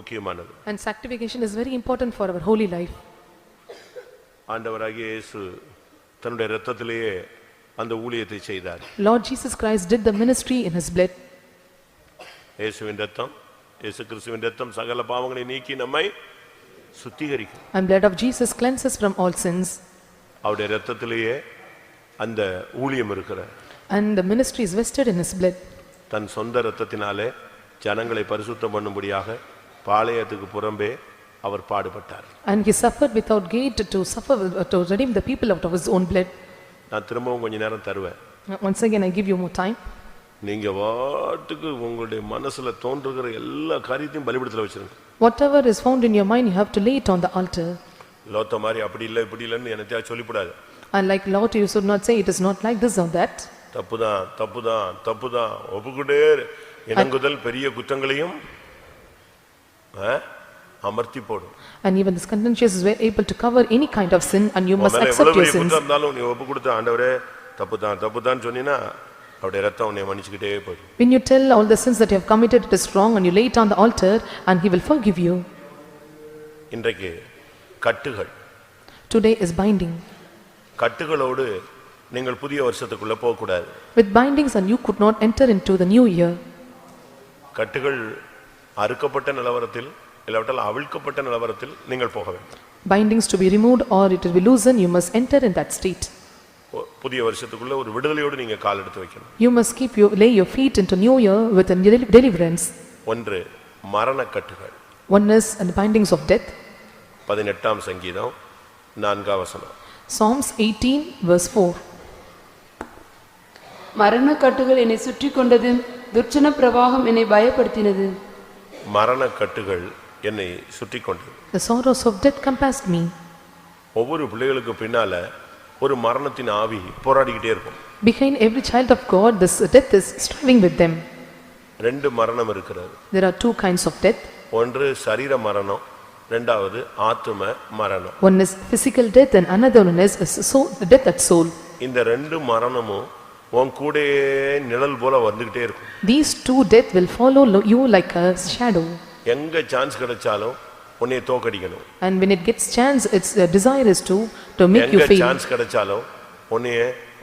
முக்கியமானது. And sanctification is very important for our holy life. ஆண்டவராகிய இயேசு தன்னுடைய இரத்தத்திலேயே அந்த ஊழியத்தை செய்தார். Lord Jesus Christ did the ministry in his blood. இயேசுவின் இரத்தம், இயேசு கிறிஸ்துவின் இரத்தம் சகல பாவங்களை நீக்கி நம்மை சுத்திகரிக்கும். And blood of Jesus cleanses from all sins. அவருடைய இரத்தத்திலேயே அந்த ஊழியம் இருக்கிறது. And the ministry is vested in his blood. தன் சொந்த இரத்தத்தினாலே ஜனங்களை பரிசுத்தம் பண்ணும்படியாக பாளையத்துக்கு புறம்பே அவர் பாடுபட்டார். And he suffered without gate to redeem the people out of his own blood. நான் திரும்பவும் கொஞ்ச நேரம் தருவேன். Once again I give you more time. நீங்க வாட்டுக்கு உங்களுடைய மனசுல தோன்றுகிற எல்லா காரியத்தையும் பலிபீடத்துல வச்சிருங்க. Whatever is found in your mind, you have to lay it on the altar. லோத்த மாதிரி அப்படி இல்ல இப்படி இல்லன்னு என்னத்தையா சொல்லிவிடாது. And like Lot, you should not say it is not like this or that. தப்புதான் தப்புதான் தப்புதான் ஒப்புக்கிட்டே இணங்குதல் பெரிய குற்றங்களையும் அமர்த்தி போடும். And even this contentious is able to cover any kind of sin, and you must accept your sins. இருந்தாலும் நீ ஒப்புக்கிட்டு ஆண்டவரே தப்புதான் தப்புதான் சொன்னீனா அவருடைய இரத்தம் உன்னை மன்னிச்சிட்டே போகும். When you tell all the sins that you have committed it is wrong, and you lay it on the altar, and he will forgive you. இன்றைக்கு கட்டுகள். Today is binding. கட்டுகளோடு நீங்கள் புதிய வருஷத்துக்குள்ள போக கூடாது. With bindings and you could not enter into the new year. கட்டுகள் அறுக்கப்பட்ட நிலவரத்தில் இல்லாவிட்டால் அவிழ்க்கப்பட்ட நிலவரத்தில் நீங்கள் போக வேண்டும். Bindings to be removed or it will be loosened, you must enter in that state. புதிய வருஷத்துக்குள்ள ஒரு விடுதலையோடு நீங்க கால் எடுத்து வைக்கணும். You must lay your feet into new year with a deliverance. ஒன்று மரண கட்டுகள். One is and the bindings of death. 18ஆம் சங்கீதம் 4ஆம் வசனம். Psalms 18 verse 4. மரண கட்டுகள் என்னை சுற்றி கொண்டது, துர்ச்சன பிரவாகம் என்னை பயப்படுத்தினது. மரண கட்டுகள் என்னை சுற்றி கொண்டது. The sorrows of death compassed me. ஒவ்வொரு பிள்ளைகளுக்கு பின்னால ஒரு மரணத்தின் ஆவி போராடிக்கிட்டே இருக்கும். Behind every child of God, this death is striving with them. ரெண்டு மரணம் இருக்கிறது. There are two kinds of death. ஒன்று சரீர மரணம், இரண்டாவது ஆத்தும மரணம். One is physical death and another one is soul, the death at soul. இந்த ரெண்டு மரணமும் உன் கூடயே நிழல் போல வந்துகிட்டே இருக்கும். These two death will follow you like a shadow. எங்க சான்ஸ் கிடைச்சாலும் உன்னை தோக்கடிக்கணும். And when it gets chance, its desire is to make you fail. எங்க சான்ஸ் கிடைச்சாலும் உன்னை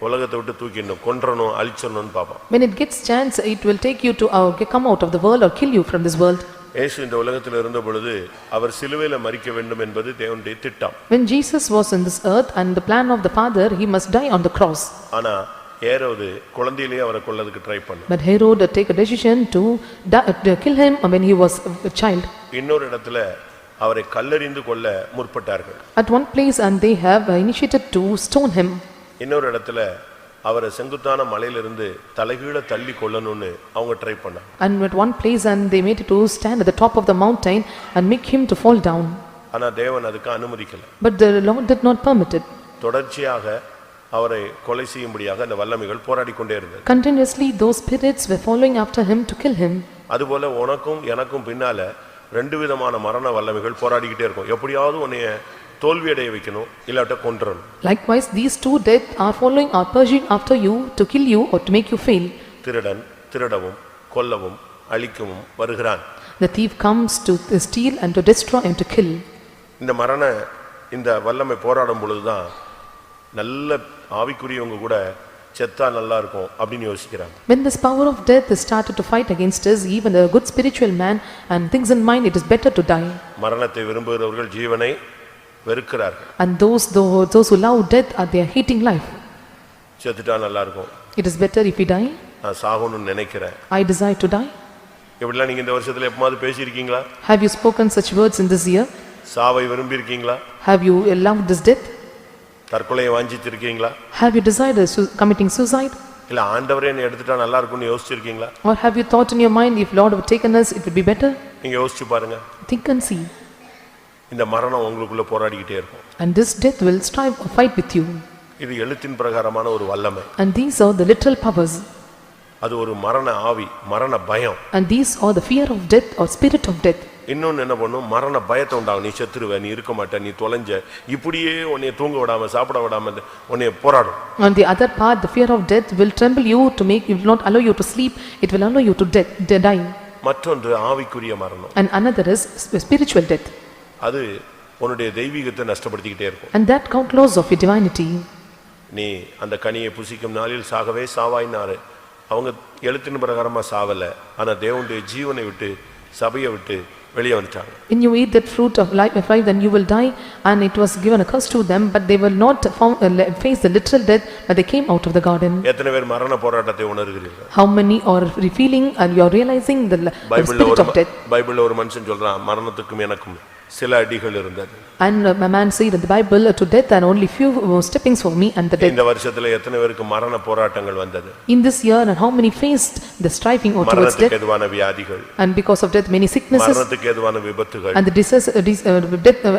உலகத்தை விட்டு தூக்கிடணும், கொன்றணும், அழிச்சணும்னு பாப்பான். When it gets chance, it will take you to come out of the world or kill you from this world. இயேசு இந்த உலகத்தில் இருந்த பொழுது அவர் சிலுவையில மரிக்க வேண்டும் என்பது தேவனுடைய திட்டம். When Jesus was in this earth and the plan of the Father, he must die on the cross. ஆனா ஏரோது குழந்தையிலே அவரை கொல்லதுக்கு ட்ரை பண்ணான். But Herod take a decision to kill him when he was a child. இன்னொரு இடத்துல அவரை கல்லெறிந்து கொல்ல முற்பட்டார்கள். At one place and they have initiated to stone him. இன்னொரு இடத்துல அவரை செங்குத்தான மலையிலிருந்து தலைகீழ தள்ளி கொல்லணும்னு அவங்க ட்ரை பண்ணாங்க. And at one place and they made it to stand at the top of the mountain and make him to fall down. ஆனா தேவன் அதுக்கு அனுமதிக்கல. But the Lord did not permit it. தொடர்ச்சியாக அவரை கொலை செய்யும்படியாக அந்த வல்லமைகள் போராடி கொண்டே இருந்தது. Continuously those spirits were following after him to kill him. அதுபோல உனக்கும் எனக்கும் பின்னால ரெண்டு விதமான மரண வல்லமைகள் போராடிக்கிட்டே இருக்கும். எப்படியாவது உன்னை தோல்வியடைய வைக்கணும், இல்லாட்ட கொன்றணும். Likewise these two death are following or pursuing after you to kill you or to make you fail. திருடன் திருடவும் கொல்லவும் அழிக்கவும் வருகிறான். The thief comes to steal and to destroy and to kill. இந்த வல்லமை போராடும் பொழுதுதான் நல்ல ஆவிக்குரியவங்க கூட செத்தா நல்லா இருக்கும் அப்படினு யோசிக்கிறாங்க. When this power of death is started to fight against us, even a good spiritual man and things in mind, it is better to die. மரணத்தை விரும்புகிறவர்கள் ஜீவனை வெறுக்கிறார்கள். And those who love death are they are hating life. செத்துட்டா நல்லா இருக்கும். It is better if we die. நான் சாகணும்னு நினைக்கிறேன். I desire to die. எப்படிலாம் நீங்க இந்த வருஷத்துல எப்பமாவது பேசியிருக்கீங்களா? Have you spoken such words in this year? சாவை விரும்பி இருக்கீங்களா? Have you loved this death? தற்கொலையை வாஞ்சிச்சிருக்கீங்களா? Have you desired committing suicide? இல்ல ஆண்டவரே என்னை எடுத்துட்டா நல்லா இருக்கும்னு யோசிச்சிருக்கீங்களா? Or have you thought in your mind, if Lord would taken us, it would be better? நீங்க யோசிச்சு பாருங்க. Think and see. இந்த மரணம் உங்களுக்குள்ள போராடிக்கிட்டே இருக்கும். And this death will strive or fight with you. இது எழுத்தின் பிரகாரமான ஒரு வல்லமை. And these are the literal powers. அது ஒரு மரண ஆவி, மரண பயம். And these are the fear of death or spirit of death. இன்னொன்னு என்ன பண்ணும், மரண பயத்தை உண்டாகும். நீ செத்துருவ, நீ இருக்க மாட்ட, நீ தொலைஞ்ச, இப்படியே உன்னை தூங்க விடாம சாப்பிட விடாம உன்னை போராடும். On the other part, the fear of death will tremble you to make, it will not allow you to sleep, it will allow you to die. மற்றொன்று ஆவிக்குரிய மரணம். and another is spiritual death. அது உன்னுடைய தெய்வீகத்தை நஷ்டப்படுத்திக்கிட்டே இருக்கும். And that count loss of your divinity. நீ அந்த கனியை புசிக்கும் நாளில் சாகவே சாவாயினாரு. அவங்க எழுத்தின் பிரகாரமா சாவல, ஆனா தேவனுடைய ஜீவனை விட்டு சபையை விட்டு வெளியே வந்துட்டாங்க. When you eat that fruit of life, then you will die, and it was given a curse to them, but they will not face the literal death, but they came out of the garden. எத்தனை பேர் மரண போராட்டத்தை உணர்கிறீர்கள்? How many are feeling and you are realizing the spirit of death? பைபிள்ல ஒரு மனுஷன் சொல்றான், மரணத்துக்கும் எனக்கும் சில அடிகள் இருந்தது. And a man said in the Bible, to death and only few steppings for me and the death. இந்த வருஷத்துல எத்தனை பேருக்கு மரண போராட்டங்கள் வந்தது? In this year, and how many faced the striving towards death? மரணத்துக்கு ஏதுவான வியாதிகள். And because of death many sicknesses. மரணத்துக்கு ஏதுவான விபத்துகள். And the death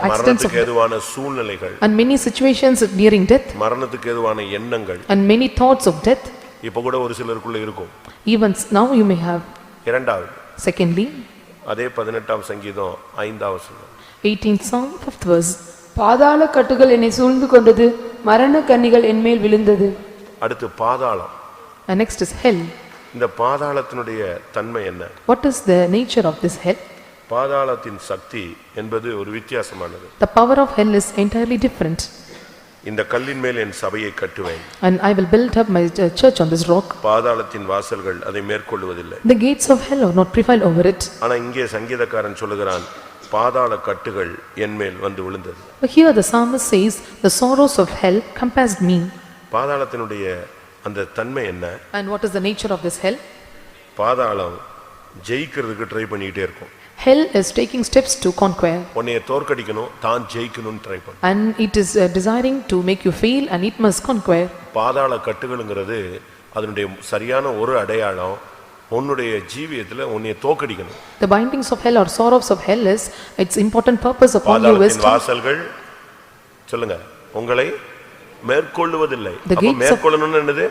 accidents of மரணத்துக்கு ஏதுவான சூழ்நிலைகள். and many situations nearing death. மரணத்துக்கு ஏதுவான எண்ணங்கள். And many thoughts of death. இப்ப கூட ஒரு சிலருக்குள்ள இருக்கும். Even now you may have. இரண்டாவது. Secondly, அதே 18ஆம் சங்கீதம் 5ஆம் வசனம். 18th Psalm 5th verse. பாதாள கட்டுகள் என்னை சூழ்ந்து கொண்டது, மரண கண்ணிகள் என்மேல் விழுந்தது. அடுத்து பாதாளம். And next is hell. இந்த பாதாளத்தினுடைய தன்மை என்ன? What is the nature of this hell? பாதாளத்தின் சக்தி என்பது ஒரு வித்தியாசமானது. The power of hell is entirely different. இந்த கல்லின் மேல் என் சபையை கட்டுவேன். And I will build up my church on this rock. பாதாளத்தின் வாசல்கள் அதை மேற்கொள்வதில்லை. The gates of hell will not prevail over it. ஆனா இங்கே சங்கீதக்காரன் சொல்லுகிறான், பாதாள கட்டுகள் என்மேல் வந்து விழுந்தது. But here the psalmist says, the sorrows of hell compassed me. பாதாளத்தினுடைய அந்த தன்மை என்ன? And what is the nature of this hell? பாதாளம் ஜெயிக்கிறதுக்கு ட்ரை பண்ணிட்டே இருக்கும். Hell is taking steps to conquer. உன்னை தோற்கடிக்கணும், தான் ஜெயிக்கணும்னு ட்ரை பண்ணும். And it is desiring to make you fail, and it must conquer. பாதாள கட்டுகள்ங்கிறது அதனுடைய சரியான ஒரு அடையாளம், உன்னுடைய ஜீவியத்துல உன்னை தோற்கடிக்கணும். The bindings of hell or sorrows of hell is its important purpose upon you is பாதாளத்தின் வாசல்கள் சொல்லுங்க உங்களை மேற்கொள்ளுவதில்லை. அப்ப மேற்கொள்ளணும்னு என்னது?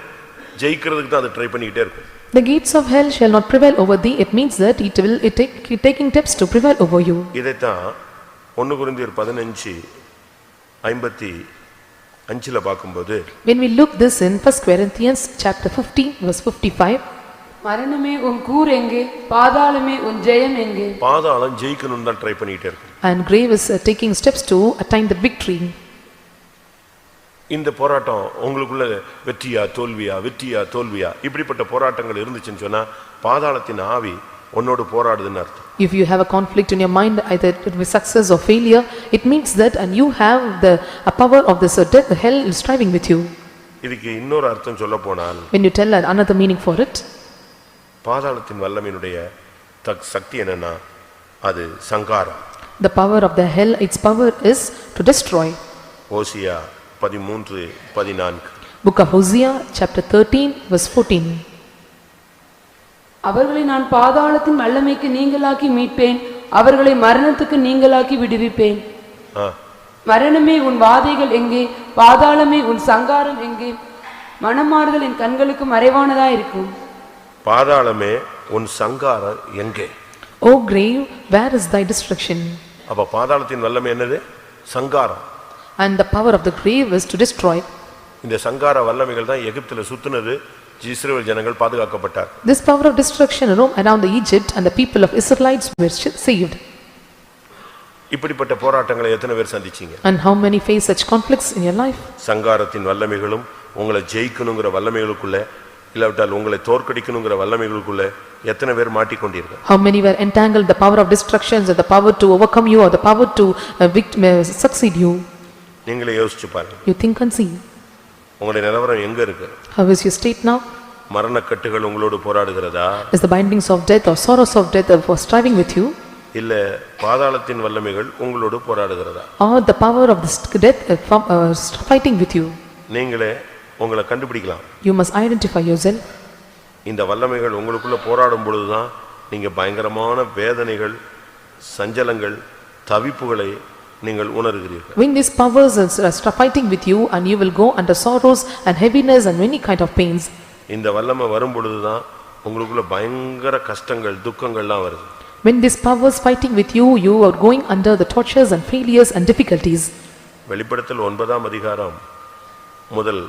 ஜெயிக்கிறதுக்கு தான் அது ட்ரை பண்ணிட்டே இருக்கும். The gates of hell shall not prevail over thee. It means that it taking steps to prevail over you. இதைத்தான் 1 கொரிந்தியர் 15:55ல பாக்கும்போது, when we look this in 1 Corinthians chapter 15 verse 55, மரணமே உன் கூர் எங்கே, பாதாளமே உன் ஜெயம் எங்கே? பாதாளம் ஜெயிக்கணும்னு தான் ட்ரை பண்ணிட்டே இருக்கு. and grave is taking steps to attain the victory. இந்த போராட்டம் உங்களுக்குள்ள வெற்றியா தோல்வியா வெற்றியா தோல்வியா இப்படிப்பட்ட போராட்டங்கள் இருந்துச்சுன்னு சொன்னா பாதாளத்தின் ஆவி உன்னோடு போராடுதுன்னு அர்த்தம். If you have a conflict in your mind, either it will be success or failure, it means that and you have the power of this death, the hell is striving with you. இதுக்கு இன்னொரு அர்த்தம் சொல்ல போனால், when you tell another meaning for it, பாதாளத்தின் வல்லமையினுடைய சக்தி என்னன்னா அது சங்காரம். the power of the hell, its power is to destroy. Hosea 13:14. book of Hosea chapter 13 verse 14. அவர்களை நான் பாதாளத்தின் வல்லமைக்கு நீங்களாக்கி மீட்பேன், அவர்களை மரணத்துக்கு நீங்களாக்கி விடுவிப்பேன். மரணமே உன் வாதைகள் எங்கே, பாதாளமே உன் சங்காரம் எங்கே? மனமாறுதல் என் கண்களுக்கு மறைவானதா இருக்கும். பாதாளமே உன் சங்காரம் எங்கே? O grave, where is thy destruction? அப்ப பாதாளத்தின் வல்லமை என்னது? சங்காரம். And the power of the grave is to destroy. இந்த சங்கார வல்லமைகள் தான் எகிப்தில சுத்துனது, இஸ்ரவேல் ஜனங்கள் பாதுகாக்கப்பட்டார். This power of destruction roamed around the Egypt, and the people of Israelites were saved. இப்படிப்பட்ட போராட்டங்களை எத்தனை பேர் சந்திச்சீங்க? And how many face such conflicts in your life? சங்காரத்தின் வல்லமைகளும் உங்களை ஜெயிக்கணும்ங்கற வல்லமைகளுக்குள்ள இல்லாவிட்டால் உங்களை தோற்கடிக்கணும்ங்கற வல்லமைகளுக்குள்ள எத்தனை பேர் மாட்டிக்கொண்டீர்கள்? How many were entangled the power of destructions and the power to overcome you or the power to succeed you? நீங்களே யோசிச்சு பாருங்க. You think and see. உங்களுடைய நிலவரம் எங்க இருக்கு? How is your state now? மரண கட்டுகள் உங்களோடு போராடுகிறதா? Is the bindings of death or sorrows of death for striving with you? இல்ல பாதாளத்தின் வல்லமைகள் உங்களோடு போராடுகிறதா? Or the power of this death fighting with you? நீங்களே உங்களை கண்டுபிடிக்கலாம். You must identify yourself. இந்த வல்லமைகள் உங்களுக்குள்ள போராடும் பொழுது தான் நீங்க பயங்கரமான வேதனைகள், சஞ்சலங்கள், தவிப்புகளை நீங்கள் உணர்கிறீர்கள். When these powers are fighting with you, and you will go under sorrows and heaviness and many kind of pains. இந்த வல்லமை வரும் பொழுது தான் உங்களுக்குள்ள பயங்கர கஷ்டங்கள், துக்கங்கள்லாம் வருது. When these powers fighting with you, you are going under the tortures and failures and difficulties. வெளிப்படுத்தல் 9ஆம் அதிகாரம் முதல்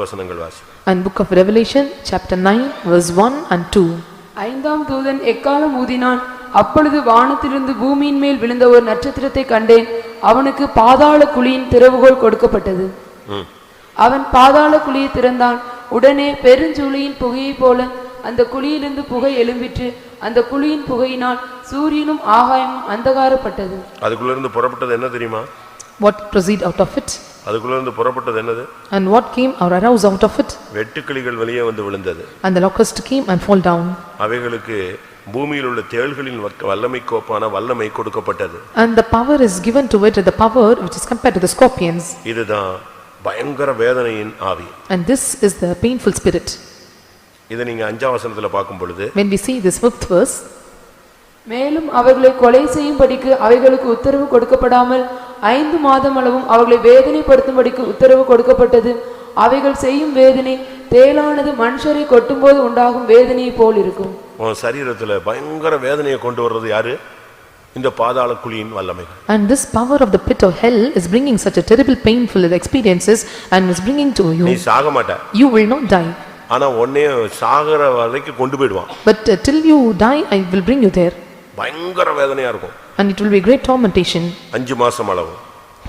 வசனங்கள் வாசி. And book of Revelation chapter 9 verse 1 and 2. ஐந்தாம் தூதன் எக்காலம் ஊதினான். அப்பொழுது வானத்திலிருந்து பூமியின் மேல் விழுந்த ஒரு நட்சத்திரத்தை கண்டேன். அவனுக்கு பாதாள குழியின் திறவுகோல் கொடுக்கப்பட்டது. அவன் பாதாள குழியை திறந்தான். உடனே பெருஞ்சூளையின் புகையை போல அந்த குழியிலிருந்து புகை எழும்பிற்று. அந்த குழியின் புகையினால் சூரியனும் ஆகாயமும் அந்தகாரப்பட்டது. அதுக்குள்ள இருந்து புறப்பட்டது என்ன தெரியுமா? What proceeded out of it? அதுக்குள்ள இருந்து புறப்பட்டது என்னது? And what came or arose out of it? வெட்டுக்கிளிகள் வெளியே வந்து விழுந்தது. And the locust came and fall down. அவைகளுக்கு பூமியில் உள்ள தேள்களின் வல்லமைக்கு ஒப்பான வல்லமை கொடுக்கப்பட்டது. And the power is given to it, the power which is compared to the scorpions. இதுதான் பயங்கர வேதனையின் ஆவி. And this is the painful spirit. இதை நீங்க 5ஆம் வசனத்துல பார்க்கும் பொழுது, when we see this 5th verse, மேலும் அவர்களை கொலை செய்யும்படிக்கு அவைகளுக்கு உத்தரவு கொடுக்கப்படாமல் 5 மாதம் அளவும் அவர்களை வேதனைப்படுத்தும்படிக்கு உத்தரவு கொடுக்கப்பட்டது. அவைகள் செய்யும் வேதனை தேளானது மனுஷரை கொட்டும்போது உண்டாகும் வேதனையை போல் இருக்கும். உன் சரீரத்துல பயங்கர வேதனையை கொண்டு வர்றது யாரு? இந்த பாதாள குழியின் வல்லமைகள். And this power of the pit of hell is bringing such a terrible painful experiences and is bringing to you. நீ சாக மாட்ட. You will not die. ஆனா உன்னை சாகற வரைக்கும் கொண்டு போய்டுவான். But till you die I will bring you there. பயங்கர வேதனையா இருக்கும். And it will be great tormentation. 5 மாசம் அளவு.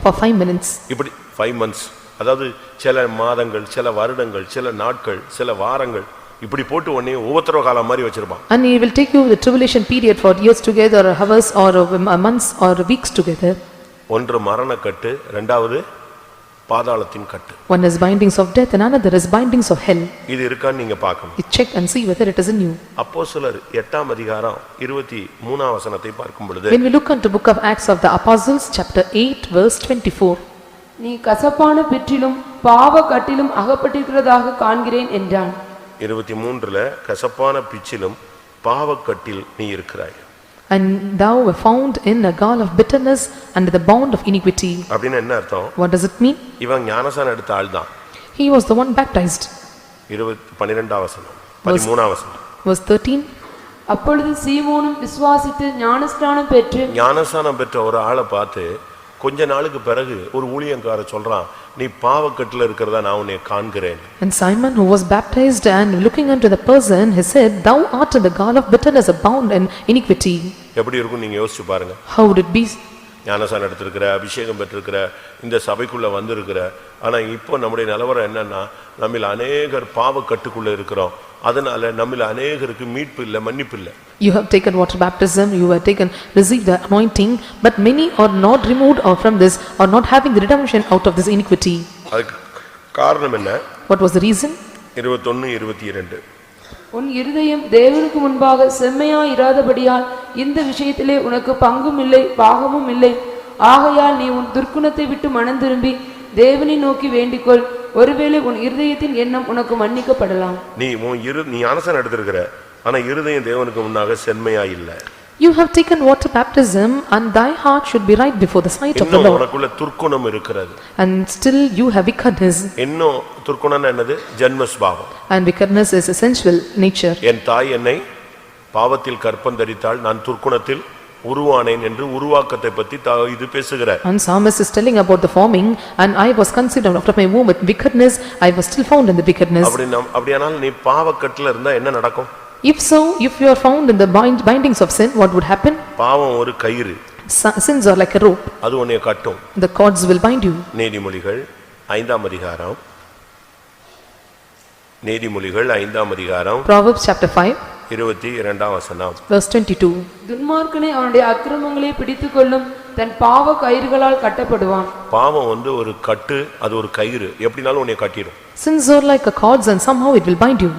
For 5 minutes. இப்படி 5 months. அதாவது சில மாதங்கள், சில வருடங்கள், சில நாட்கள், சில வாரங்கள் இப்படி போட்டு உன்னை உபத்திரவ காலம் மாதிரி வச்சிருப்பான். And he will take you the tribulation period for years together or hours or months or weeks together. ஒன்று மரணக்கட்டு, இரண்டாவது பாதாளத்தின் கட்டு. One is bindings of death and another is bindings of hell. இது இருக்கான்னு நீங்க பார்க்கணும். You check and see whether it is in you. அப்போஸ்தலர் 8ஆம் அதிகாரம் 23ஆம் வசனத்தை பார்க்கும் பொழுது, when we look into book of Acts of the Apostles chapter 8 verse 24, நீ கசப்பான பிற்றிலும் பாவ கட்டிலும் அகப்பட்டிருக்கிறதாக காண்கிறேன் என்றான். 23ல கசப்பான பிச்சிலும் பாவக்கட்டில் நீ இருக்கிறாய். and thou were found in a gall of bitterness and the bond of iniquity. அப்படினா என்ன அர்த்தம்? What does it mean? இவன் ஞானசானம் எடுத்த ஆள் தான். He was the one baptized. 12ஆம் வசனம், 13ஆம் வசனம். Verse 13. அப்பொழுது சீமோனும் விசுவாசித்து ஞானஸ்நானம் பெற்று ஞானசானம் பெற்ற ஒரு ஆளை பார்த்து கொஞ்ச நாளுக்கு பிறகு ஒரு ஊழியக்காரர் சொல்றான், நீ பாவக்கட்டுல இருக்கிறதா நான் உன்னை காண்கிறேன். And Simon, who was baptized and looking unto the person, he said, thou art in the gall of bitterness, bound in iniquity. எப்படி இருக்கும் நீங்க யோசிச்சு பாருங்க. How would it be? ஞானசானம் எடுத்திருக்கிற, அபிஷேகம் பெற்றிருக்கிற, இந்த சபைக்குள்ள வந்திருக்கிற, ஆனா இப்போ நம்முடைய நிலவரம் என்னன்னா, நம்மில் அநேகர் பாவக்கட்டுக்குள்ள இருக்கிறோம். அதனால நம்மில் அநேகருக்கு மீட்பு இல்ல, மன்னிப்பு இல்ல. You have taken water baptism, you have taken received the anointing, but many are not removed from this, or not having the redemption out of this iniquity. அதுக்கு காரணம் என்ன? What was the reason? 21, 22. உன் இருதயம் தேவனுக்கு முன்பாக செம்மையாய் இராதபடியால் இந்த விஷயத்திலே உனக்கு பங்கும் இல்லை பாகமும் இல்லை. ஆகையால் நீ உன் துர்க்குணத்தை விட்டு மனம் திரும்பி தேவனை நோக்கி வேண்டிக்கொள். ஒருவேளை உன் இருதயத்தின் எண்ணம் உனக்கு மன்னிக்கப்படலாம். நீ ஞானசானம் எடுத்திருக்கிற, ஆனா இருதயம் தேவனுக்கு முன்னாக செம்மையா இல்ல. You have taken water baptism and thy heart should be right before the sight of the Lord. உனக்குள்ள துர்க்குணம் இருக்கிறது. And still you have wickedness. இன்னும் துர்க்குணம்னா என்னது? ஜன்ம சுபாவம். And wickedness is a sensual nature. என் தாய் என்னை பாவத்தில் கற்பந்தரித்தாள், நான் துர்க்குணத்தில் உருவானேன் என்று உருவாக்கத்தை பத்தி இது பேசுகிறார். And psalmist is telling about the forming, and I was conceived out of my womb with wickedness, I was still found in the wickedness. அப்படியானால் நீ பாவக்கட்டுல இருந்தா என்ன நடக்கும்? If so, if you are found in the bindings of sin, what would happen? பாவம் ஒரு கயிறு. Sins are like a rope. அது உன்னை கட்டும். The cords will bind you. நீதிமொழிகள் 5ஆம் அதிகாரம், நீதிமொழிகள் 5ஆம் அதிகாரம், Proverbs chapter 5 22ஆம் வசனம். verse 22. துன்மார்க்கனை அவனுடைய அக்கிரமங்களை பிடித்துக்கொள்ளும், தன் பாவ கயிறுகளால் கட்டப்படுவான். பாவம் ஒரு கட்டு, அது ஒரு கயிறு, எப்படினாலும் உன்னை கட்டிடும். Sins are like a cords and somehow it will bind you.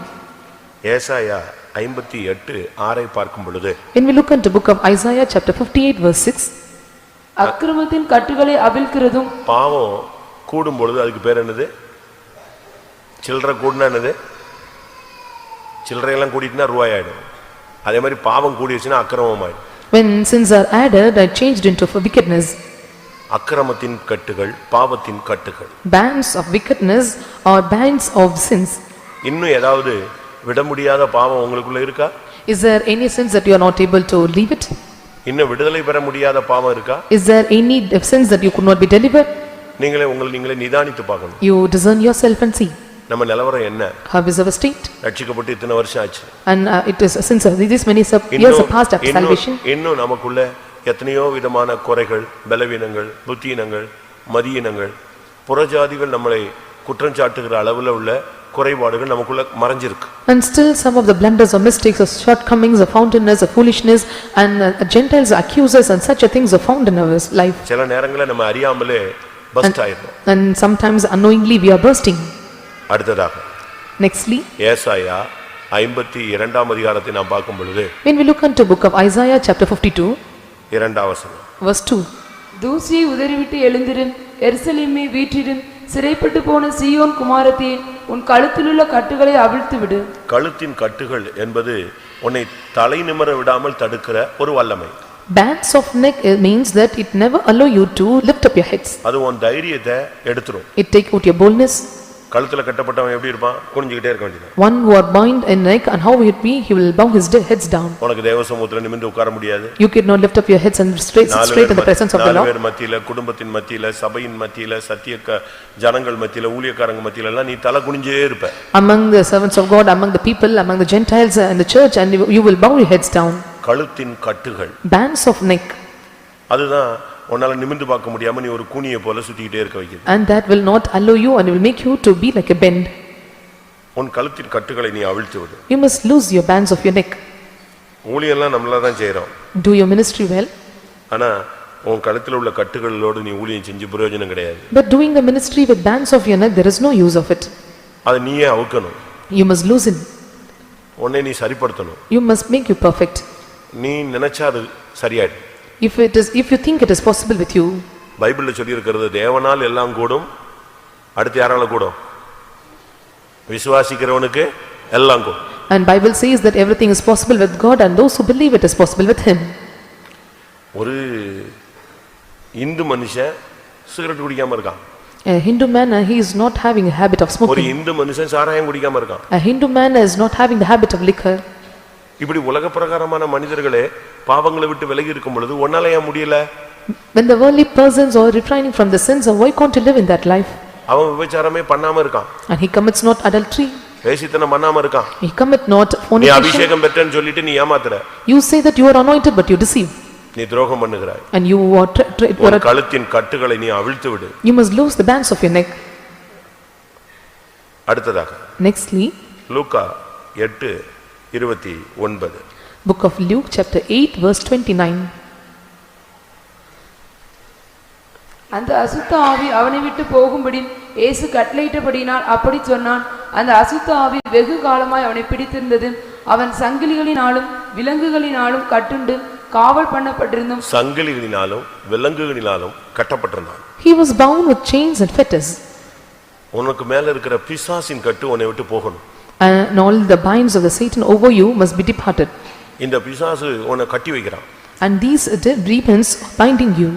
ஏசாயா 58:6 பார்க்கும் பொழுது, when we look into book of Isaiah chapter 58 verse 6, அக்கிரமத்தின் கட்டுகளை அவிழ்க்கிறதும், பாவம் கூடும் பொழுது அதுக்கு பேர் என்னது? சில்லறை கூடுனா என்னது? சில்லறையெல்லாம் கூட்டிட்டுனா ரூபாய் ஆயிடும். அதே மாதிரி பாவம் கூடிடுச்சுன்னா அக்கிரமம் ஆயிடும். when sins are added and changed into wickedness. அக்கிரமத்தின் கட்டுகள், பாவத்தின் கட்டுகள், bands of wickedness or bands of sins. இன்னும் ஏதாவது விட முடியாத பாவம் உங்களுக்குள்ள இருக்கா? Is there any sins that you are not able to leave it? இன்னும் விடுதலை பெற முடியாத பாவம் இருக்கா? Is there any sins that you could not be delivered? நீங்களே உங்களை நீங்களே நிதானித்து பார்க்கணும். You discern yourself and see. நம்ம நிலவரம் என்ன? How is our state? ரட்சிக்கப்பட்டு இத்தனை வருஷம் ஆச்சு. And it is since these many years have passed after salvation. இன்னும் நமக்குள்ள எத்தனையோ விதமான குறைகள், பலவீனங்கள், புத்தியினங்கள், மதியினங்கள், புறஜாதிகள் நம்மளை குற்றம் சாட்டுகிற அளவுல உள்ள குறைபாடுகள் நமக்குள்ள மறைஞ்சிருக்கு. And still some of the blunders or mistakes or shortcomings or foundness or foolishness and Gentiles accusers and such a things are found in our life. சில நேரங்களில் நம்ம அறியாமலே பஸ்ட் ஆயிடும். And sometimes unknowingly we are bursting. அடுத்ததாக Nextly, ஏசாயா 52ஆம் அதிகாரத்தை நாம் பார்க்கும் பொழுது when we look into book of Isaiah chapter 52 2ஆம் வசனம், verse 2. தூசியை உதறிவிட்டு எழுந்திரும், எருசலேமே வீற்றிடும், சிறைப்பட்டு போன சீயோன் குமாரத்தியே, உன் கழுத்திலுள்ள கட்டுகளை அவிழ்த்து விடு. கழுத்தின் கட்டுகள் என்பது உன்னை தலை நிமிர விடாமல் தடுக்கிற ஒரு வல்லமை. Bands of neck means that it never allow you to lift up your heads. அது உன் தைரியத்தை எடுத்துரும். It take out your boldness. கழுத்துல கட்டப்பட்டவன் எப்படி இருப்பான்? குனிஞ்சிட்டே இருக்க வேண்டியது. One who are bound in neck, and how will it be? He will bow his heads down. உனக்கு தேவசமூகத்துல நிமிர்ந்து உட்கார முடியாது. You cannot lift up your heads and straight in the presence of the Lord. நாலு பேர் மத்தியில, குடும்பத்தின் மத்தியில, சபையின் மத்தியில, சத்திய ஜனங்கள் மத்தியில, ஊழியக்காரங்க மத்தியில எல்லாம் நீ தலை குனிஞ்சே இருப்ப. Among the servants of God, among the people, among the Gentiles and the church, and you will bow your heads down. கழுத்தின் கட்டுகள். Bands of neck. அதுதான் உன்னால நிமிர்ந்து பார்க்க முடியாம நீ ஒரு கூனியை போல சுத்திக்கிட்டே இருக்க வைக்குது. And that will not allow you and will make you to be like a bend. உன் கழுத்தின் கட்டுகளை நீ அவிழ்த்து விடு. You must loose your bands of your neck. ஊழியெல்லாம் நம்மளா தான் செய்றோம். Do your ministry well. ஆனா உன் கழுத்துல உள்ள கட்டுகளோடு நீ ஊழியம் செஞ்சு பிரயோஜனம் கிடையாது. But doing the ministry with bands of your neck, there is no use of it. அது நீயே அவுக்கணும். You must loosen. உன்னை நீ சரிப்படுத்தணும். You must make you perfect. நீ நினைச்சா அது சரியாயிடும். If you think it is possible with you. பைபிள்ல சொல்லி இருக்கிறது தேவனால் எல்லாம் கூடும். அடுத்து யாரால கூடும்? விசுவாசிக்கிறவனுக்கு எல்லாம் கூடும். And Bible says that everything is possible with God and those who believe it is possible with him. ஒரு இந்து மனுஷன் சிகரெட் குடிக்காம இருக்கான். A Hindu man, he is not having a habit of ஒரு smoking. இந்து மனுஷன் சாராயம் குடிக்காம இருக்கான். A Hindu man is not having the habit of liquor. இப்படி உலக பிரகாரமான மனிதர்களே பாவங்களை விட்டு விலகி இருக்கும் பொழுது உன்னால ஏன் முடியல? When the worldly persons are refraining from the sins, why can't you live in that life? அவன் விபச்சாரமே பண்ணாம இருக்கான். And he commits not adultery. வேசித்தனம் பண்ணாம இருக்கான். He commit not நீ fornication. அபிஷேகம் பெற்றேன்னு சொல்லிட்டு நீ ஏமாத்துற. You say that you are anointed but you deceive. நீ துரோகம் பண்ணுகிறாய். And you are உன் கழுத்தின் கட்டுகளை நீ அவிழ்த்து விடு. You must loose the bands of your neck. அடுத்ததாக Nextly, Luca 8:29. book of Luke chapter 8 verse 29. அந்த அசுத்த ஆவி அவனை விட்டு போகும்படி இயேசு கட்டளையிட்டபடியினால் அப்படி சொன்னான். அந்த அசுத்த ஆவி வெகு காலமாய் அவனை பிடித்திருந்தது. அவன் சங்கிலிகளினாலும் விலங்குகளினாலும் கட்டுண்டு காவல் பண்ணப்பட்டிருந்தும் சங்கிலிகளினாலும் விலங்குகளினாலும் கட்டப்பட்டிருந்தான். He was bound with chains and fetters. உனக்கு மேல இருக்கிற பிசாசின் கட்டு உன்னை விட்டு போகணும். And all the binds of the Satan over you must be departed. இந்த பிசாசு உன்னை கட்டி வைக்கிறான். And these demons binding you.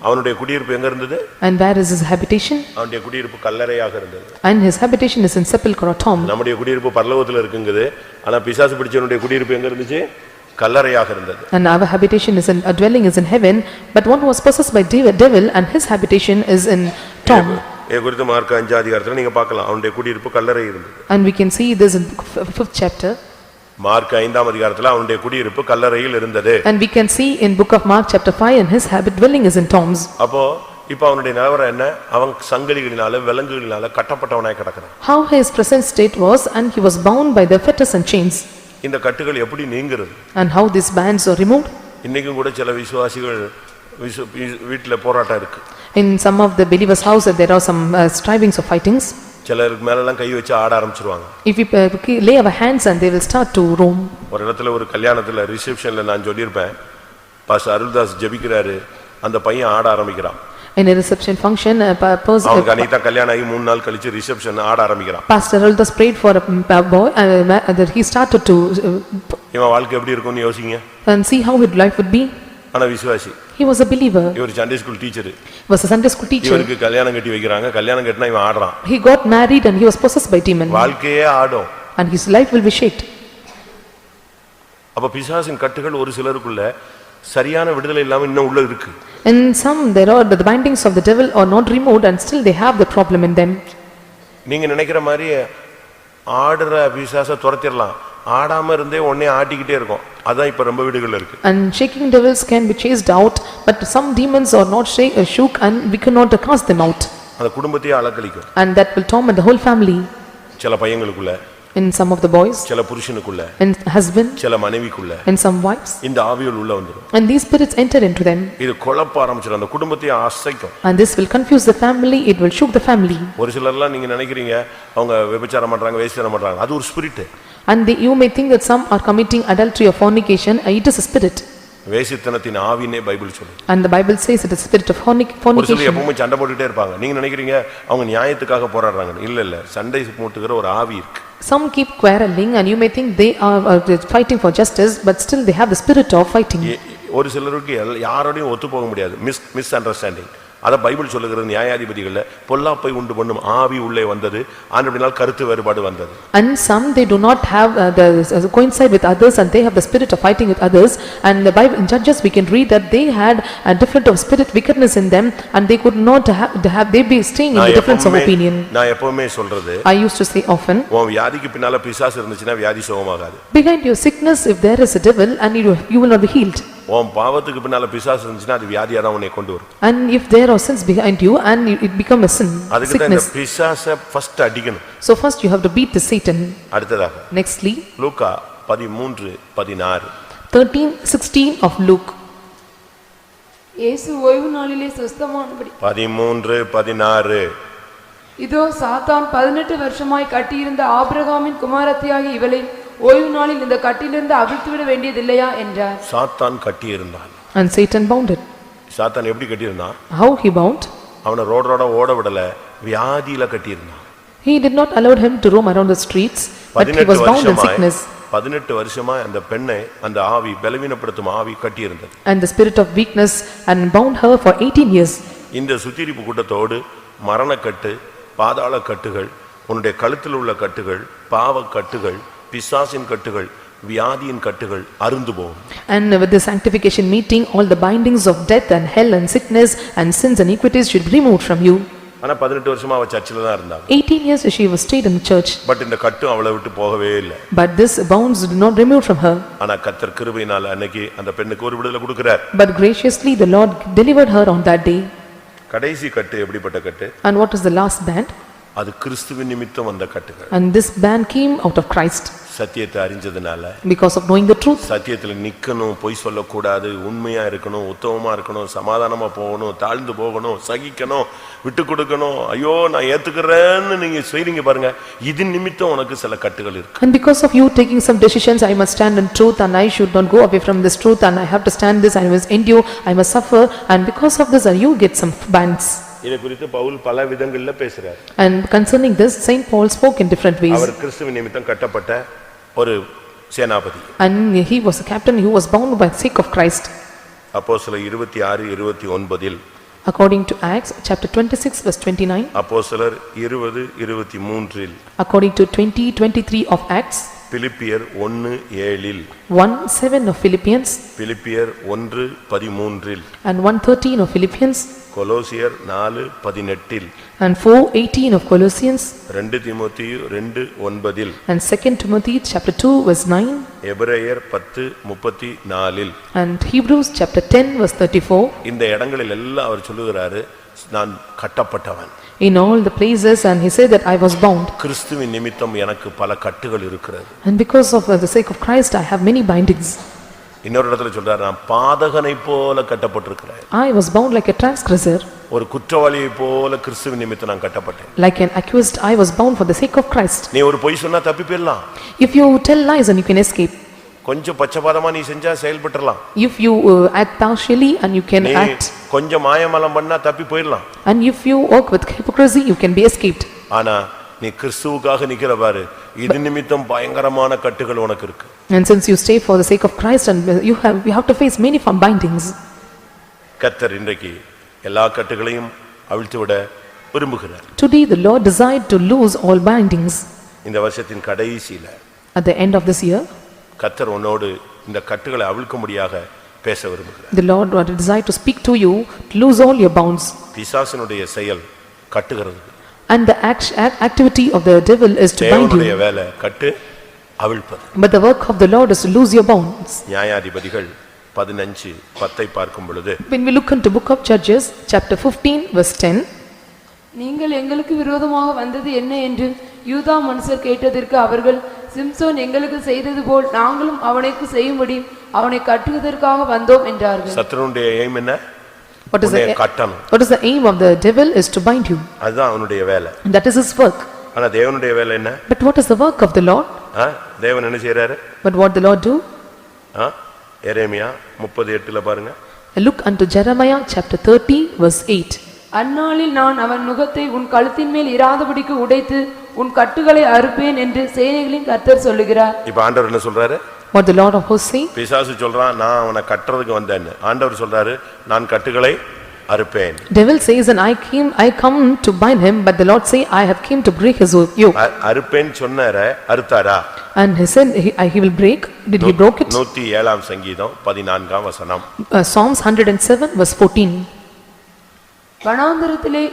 அவனுடைய குடியிருப்பு எங்க இருந்தது? And where is his habitation? அவனுடைய குடியிருப்பு கல்லறையாக இருந்தது. And his habitation is in sepulchre or tomb. நம்முடைய குடியிருப்பு பரலோகத்துல இருக்குங்குது. ஆனா பிசாசு பிடிச்சவனுடைய குடியிருப்பு எங்க இருந்துச்சு? கல்லறையாக இருந்தது. And our habitation is a dwelling is in heaven, but one was possessed by devil and his habitation is in tomb. குறித்து மார்க் 5 அதிகாரத்துல நீங்க பார்க்கலாம் அவனுடைய குடியிருப்பு கல்லறை இருந்தது. And we can see this in 5th chapter. Mark 5ஆம் அதிகாரத்துல அவனுடைய குடியிருப்பு கல்லறையில் இருந்தது. And we can see in book of Mark chapter 5 and his dwelling is in tombs. அப்போ இப்போ அவனுடைய நிலவரம் என்ன? அவன் சங்கிலிகளினால விலங்குகளினால கட்டப்பட்டவனாய் கிடக்கிறான். How his present state was, and he was bound by the fetters and chains. இந்த கட்டுகள் எப்படி நீங்கிறது? And how these bands are removed? இன்னைக்கும் கூட சில விசுவாசிகள் வீட்ல போராட்டம் இருக்கு. In some of the believers house there are some strivings or fightings. சிலருக்கு மேல எல்லாம் கை வச்சு ஆட ஆரம்பிச்சிடுவாங்க. If we lay our hands and they will start to roam. ஒரு இடத்துல ஒரு கல்யாணத்துல ரிசெப்ஷன்ல நான் சொல்லிருப்பேன் பாஸ்டர் அருள்தாஸ் ஜெபிக்கிறாரு அந்த பையன் ஆட ஆரம்பிக்கிறான். In a reception function அவனுக்கு அனிதா கல்யாணம் ஆகி 3 நாள் கழிச்சு ரிசெப்ஷன் ஆட ஆரம்பிக்கிறான். Pastor Aruldas prayed for a boy that he started to இவன் வாழ்க்கை எப்படி இருக்கும்னு யோசிங்க. and see how his life would be. ஆனா விசுவாசி. He was a believer. இவர் Sunday school teacher. He was a Sunday school teacher. இவருக்கு கல்யாணம் கட்டி வைக்கறாங்க. கல்யாணம் கட்டினா இவன் ஆடுறான். He got married and he was possessed by demon. வாழ்க்கையே ஆடும். And his life will be shaped. அப்ப பிசாசின் கட்டுகள் ஒரு சிலருக்குள்ள சரியான விடுதலை இல்லாம இன்னும் உள்ள இருக்கு. And some there are the bindings of the devil are not removed and still they have the problem in them. நீங்க நினைக்கிற மாதிரி ஆடுற பிசாச துரத்திடலாம், ஆடாம இருந்தே உடனே ஆட்டிக்கிட்டே இருக்கும். அதான் இப்ப ரொம்ப வீடுகள்ல இருக்கு. And shaking devils can be chased out, but some demons are not shook and we cannot cast them out. அந்த குடும்பத்தையே அலக்கழிக்கும். And that will torment the whole family. சில பையங்களுக்குள்ள, in some of the boys, சில புருஷனுக்குள்ள, in husband, சில மனைவிக்குள்ள, in some wives, இந்த ஆவிகள் உள்ள வந்துரும். and these spirits enter into them. இது குழப்ப ஆரம்பிச்சிடும், அந்த குடும்பத்தையே அசைக்கும். And this will confuse the family, it will shook the family. ஒரு சிலர்லாம் நீங்க நினைக்கிறீங்க அவங்க விபச்சாரம் பண்றாங்க, வேசித்தனம் பண்றாங்க, அது ஒரு spirit. And you may think that some are committing adultery or fornication, it is a spirit. வேசித்தனத்தின் ஆவினே பைபிள் சொல்லுது. And the Bible says it is a spirit of ஒரு சிலர் fornication. எப்பவுமே சண்டை போட்டுட்டே இருப்பாங்க. நீங்க நினைக்கிறீங்க அவங்க நியாயத்துக்காக போராடுறாங்க. இல்ல இல்ல, சண்டை மூட்டுகிற ஒரு ஆவி இருக்கு. Some keep quarreling and you may think they are fighting for justice, but still they have the spirit of fighting. ஒரு சிலருக்கு யாரோடையும் ஒத்து போக முடியாது, மிஸ் அண்டர்ஸ்டாண்டிங். அத பைபிள் சொல்லுகிறது, நியாயாதிபதிகள்ல பொல்லாப்பை உண்டு பண்ணும் ஆவி உள்ளே வந்தது, ஆனபடியால் கருத்து வேறுபாடு வந்தது. And some they do not have coincide with others and they have the spirit of fighting with others, and the Bible in Judges we can read that they had a different of spirit wickedness in them and they could not have they be staying in the difference of opinion. நான் எப்பவுமே சொல்றது, I used to say often, உன் வியாதிக்கு பின்னால பிசாசு இருந்துச்சுனா வியாதி சுகமாகாது. behind your sickness if there is a devil and you will not be healed. உன் பாவத்துக்கு பின்னால பிசாசு இருந்துச்சுனா அது வியாதியா தான் உன்னை கொண்டு வரும். And if there are sins behind you and it become a sin, அதுக்கு தான் இந்த sickness. பிசாசை ஃபர்ஸ்ட் அடிக்கணும். So first you have to beat the Satan. அடுத்ததாக Nextly, லூக்கா 13:16. 13:16 of Luke. இயேசு ஓய்வு நாளிலே சுஸ்தமானபடி 13:16. இதோ சாத்தான் 18 வருஷமாய் கட்டியிருந்த ஆபிரகாமின் குமாரத்தியாகிய இவளை ஓய்வு நாளில் இந்த கட்டிலிருந்து அவிழ்த்துவிட வேண்டியதில்லையா என்றார். சாத்தான் கட்டி இருந்தான். And Satan bound it. சாத்தான் எப்படி கட்டி இருந்தான்? How he bound? அவனை ரோட ஓட விடல, வியாதியில கட்டி இருந்தான். He did not allow him to roam around the streets, but he was bound in sickness. 18 வருஷமா அந்த பெண்ணை அந்த ஆவி பலவீனப்படுத்தும் ஆவி கட்டி இருந்தது. And the spirit of weakness and bound her for 18 years. இந்த சுத்திரிப்பு கூட்டத்தோடு மரணக்கட்டு, பாதாள கட்டுகள், உன்னுடைய கழுத்தில் உள்ள கட்டுகள், பாவ கட்டுகள், பிசாசின் கட்டுகள், வியாதியின் கட்டுகள் அறுந்து போகும். And with the sanctification meeting, all the bindings of death and hell and sickness and sins and iniquities should be removed from you. ஆனா 18 வருஷமா அவ சர்ச்சில தான் இருந்தாங்க. 18 years she was stayed in the church. But இந்த கட்டு அவளை விட்டு போகவே இல்லை. But this bounds did not remove from her. ஆனா கர்த்தர் கிருபையினால அன்னைக்கு அந்த பெண்ணுக்கு ஒரு விடுதலை கொடுக்கிறார். But graciously the Lord delivered her on that day. கடைசி கட்டு எப்படிப்பட்ட கட்டு? And what is the last band? அது கிறிஸ்துவின் நிமித்தம் வந்த கட்டுகள். And this band came out of Christ. சத்தியத்தை அறிஞ்சதுனால, because of knowing the truth. சத்தியத்துல நிக்கணும், பொய் சொல்லக்கூடாது, உண்மையா இருக்கணும், உத்தமமா இருக்கணும், சமாதானமா போகணும், தாழ்ந்து போகணும், சகிக்கணும், விட்டு கொடுக்கணும், ஐயோ நான் ஏத்துக்கிறேன்னு நீங்க செய்றீங்க பாருங்க, இது நிமித்தம் உனக்கு சில கட்டுகள் இருக்கு. And because of you taking some decisions, I must stand in truth and I should not go away from this truth and I have to stand this, I must endure, I must suffer, and because of this you get some bands. இதை குறித்து பவுல் பல விதங்கள்ல பேசுறார். And concerning this, Saint Paul spoke in different ways. அவர் கிறிஸ்துவின் நிமித்தம் கட்டப்பட்ட ஒரு சேனாபதி. And he was a captain who was bound by the sake of Christ. அப்போஸ்தலர் 26:29. According to Acts chapter 26 verse 29. அப்போஸ்தலர் 20:23. According to 20:23 of Acts. பிலிப்பியர் 1:7. 1:7 of Philippians. பிலிப்பியர் 1:13. And 1:13 of Philippians. கொலோசியர் 4:18. And 4:18 of Colossians. 2 தீமோத்தேயு 2:9. And 2 Timothy chapter 2 verse 9. எபிரேயர் 10:34. And Hebrews chapter 10 verse 34. இந்த இடங்களில் எல்லாம் அவர் சொல்லுகிறாரு, நான் கட்டப்பட்டவன். In all the places, and he said that I was bound. கிறிஸ்துவின் நிமித்தம் எனக்கு பல கட்டுகள் இருக்கிறது. And because of the sake of Christ I have many bindings. இன்னொரு இடத்துல சொல்றாரு, நான் பாதகனை போல கட்டப்பட்டிருக்கிறேன். I was bound like a transgressor. ஒரு குற்றவாளியை போல கிறிஸ்துவின் நிமித்தம் நான் கட்டப்பட்டேன். Like an accused I was bound for the sake of Christ. நீ ஒரு பொய் சொன்னா தப்பி போயிடலாம். If you tell lies and you can escape. கொஞ்சம் பச்சபாதமா நீ செஞ்சா செயல்பட்டுறலாம். If you act partially and you can act. கொஞ்சம் மாயமலம் பண்ணா தப்பி போயிடலாம். And if you work with hypocrisy you can be escaped. ஆனா நீ கிறிஸ்துவுக்காக நிக்கிற பாரு, இது நிமித்தம் பயங்கரமான கட்டுகள் உனக்கு இருக்கு. And since you stay for the sake of Christ and you have to face many bindings. கர்த்தர் இன்றைக்கு எல்லா கட்டுகளையும் அவிழ்த்து விட விரும்புகிறார். Today the Lord desired to loose all bindings. இந்த வருஷத்தின் கடைசியில, at the end of this year, கர்த்தர் உன்னோடு இந்த கட்டுகளை அவிழ்க்கும்படியாக பேச விரும்புகிறார். The Lord desired to speak to you to loose all your bounds. பிசாசினுடைய செயல் கட்டுகிறது. And the activity of the devil is to bind தேவனுடைய you. வேலை கட்டு அவிழ்ப்பது. But the work of the Lord is to loose your bonds. நியாயாதிபதிகள் 15:10 பார்க்கும் பொழுது When we look into book of Judges, chapter 15, verse 10, நீங்கள் எங்களுக்கு விரோதமாக வந்தது என்ன என்று யூதா மனுஷர் கேட்டதற்கு அவர்கள், சிம்சோன் எங்களுக்கு செய்தது போல் நாங்களும் அவனுக்கு செய்யும்படி அவனை கட்டுவதற்காக வந்தோம் என்றார்கள். சத்துருடைய எய்ம் என்ன? what is உன்னை கட்டணும். what is the aim of the devil is to bind you. அதுதான் அவனுடைய வேலை. And that is his work. ஆனா தேவனுடைய வேலை என்ன? But what is the work of the Lord? தேவன் என்ன செய்றாரு? But what the Lord do? எரேமியா 38ல பாருங்க. Look unto Jeremiah chapter 30 verse 8. அந்நாளில் நான் அவன் நுகத்தை உன் கழுத்தின் மேல் இராதபடிக்கு உடைத்து உன் கட்டுகளை அறுப்பேன் என்று சேனைகளின் கர்த்தர் சொல்லுகிறார். இப்ப ஆண்டவர் என்ன சொல்றாரு? What the Lord of hosts say? பிசாசு சொல்றான் நான் அவனை கட்டறதுக்கு வந்தேன்னு. ஆண்டவர் சொல்றாரு நான் கட்டுகளை அறுப்பேன். Devil says and I come to bind him, but the Lord say I have came to break his yoke. அறுப்பேன் சொன்னாரே அறுத்தாரா? And he said he will break. Did he broke it? 107ஆம் சங்கீதம் 14ஆம் வசனம். Psalms 107 verse 14. வனாந்தரத்திலே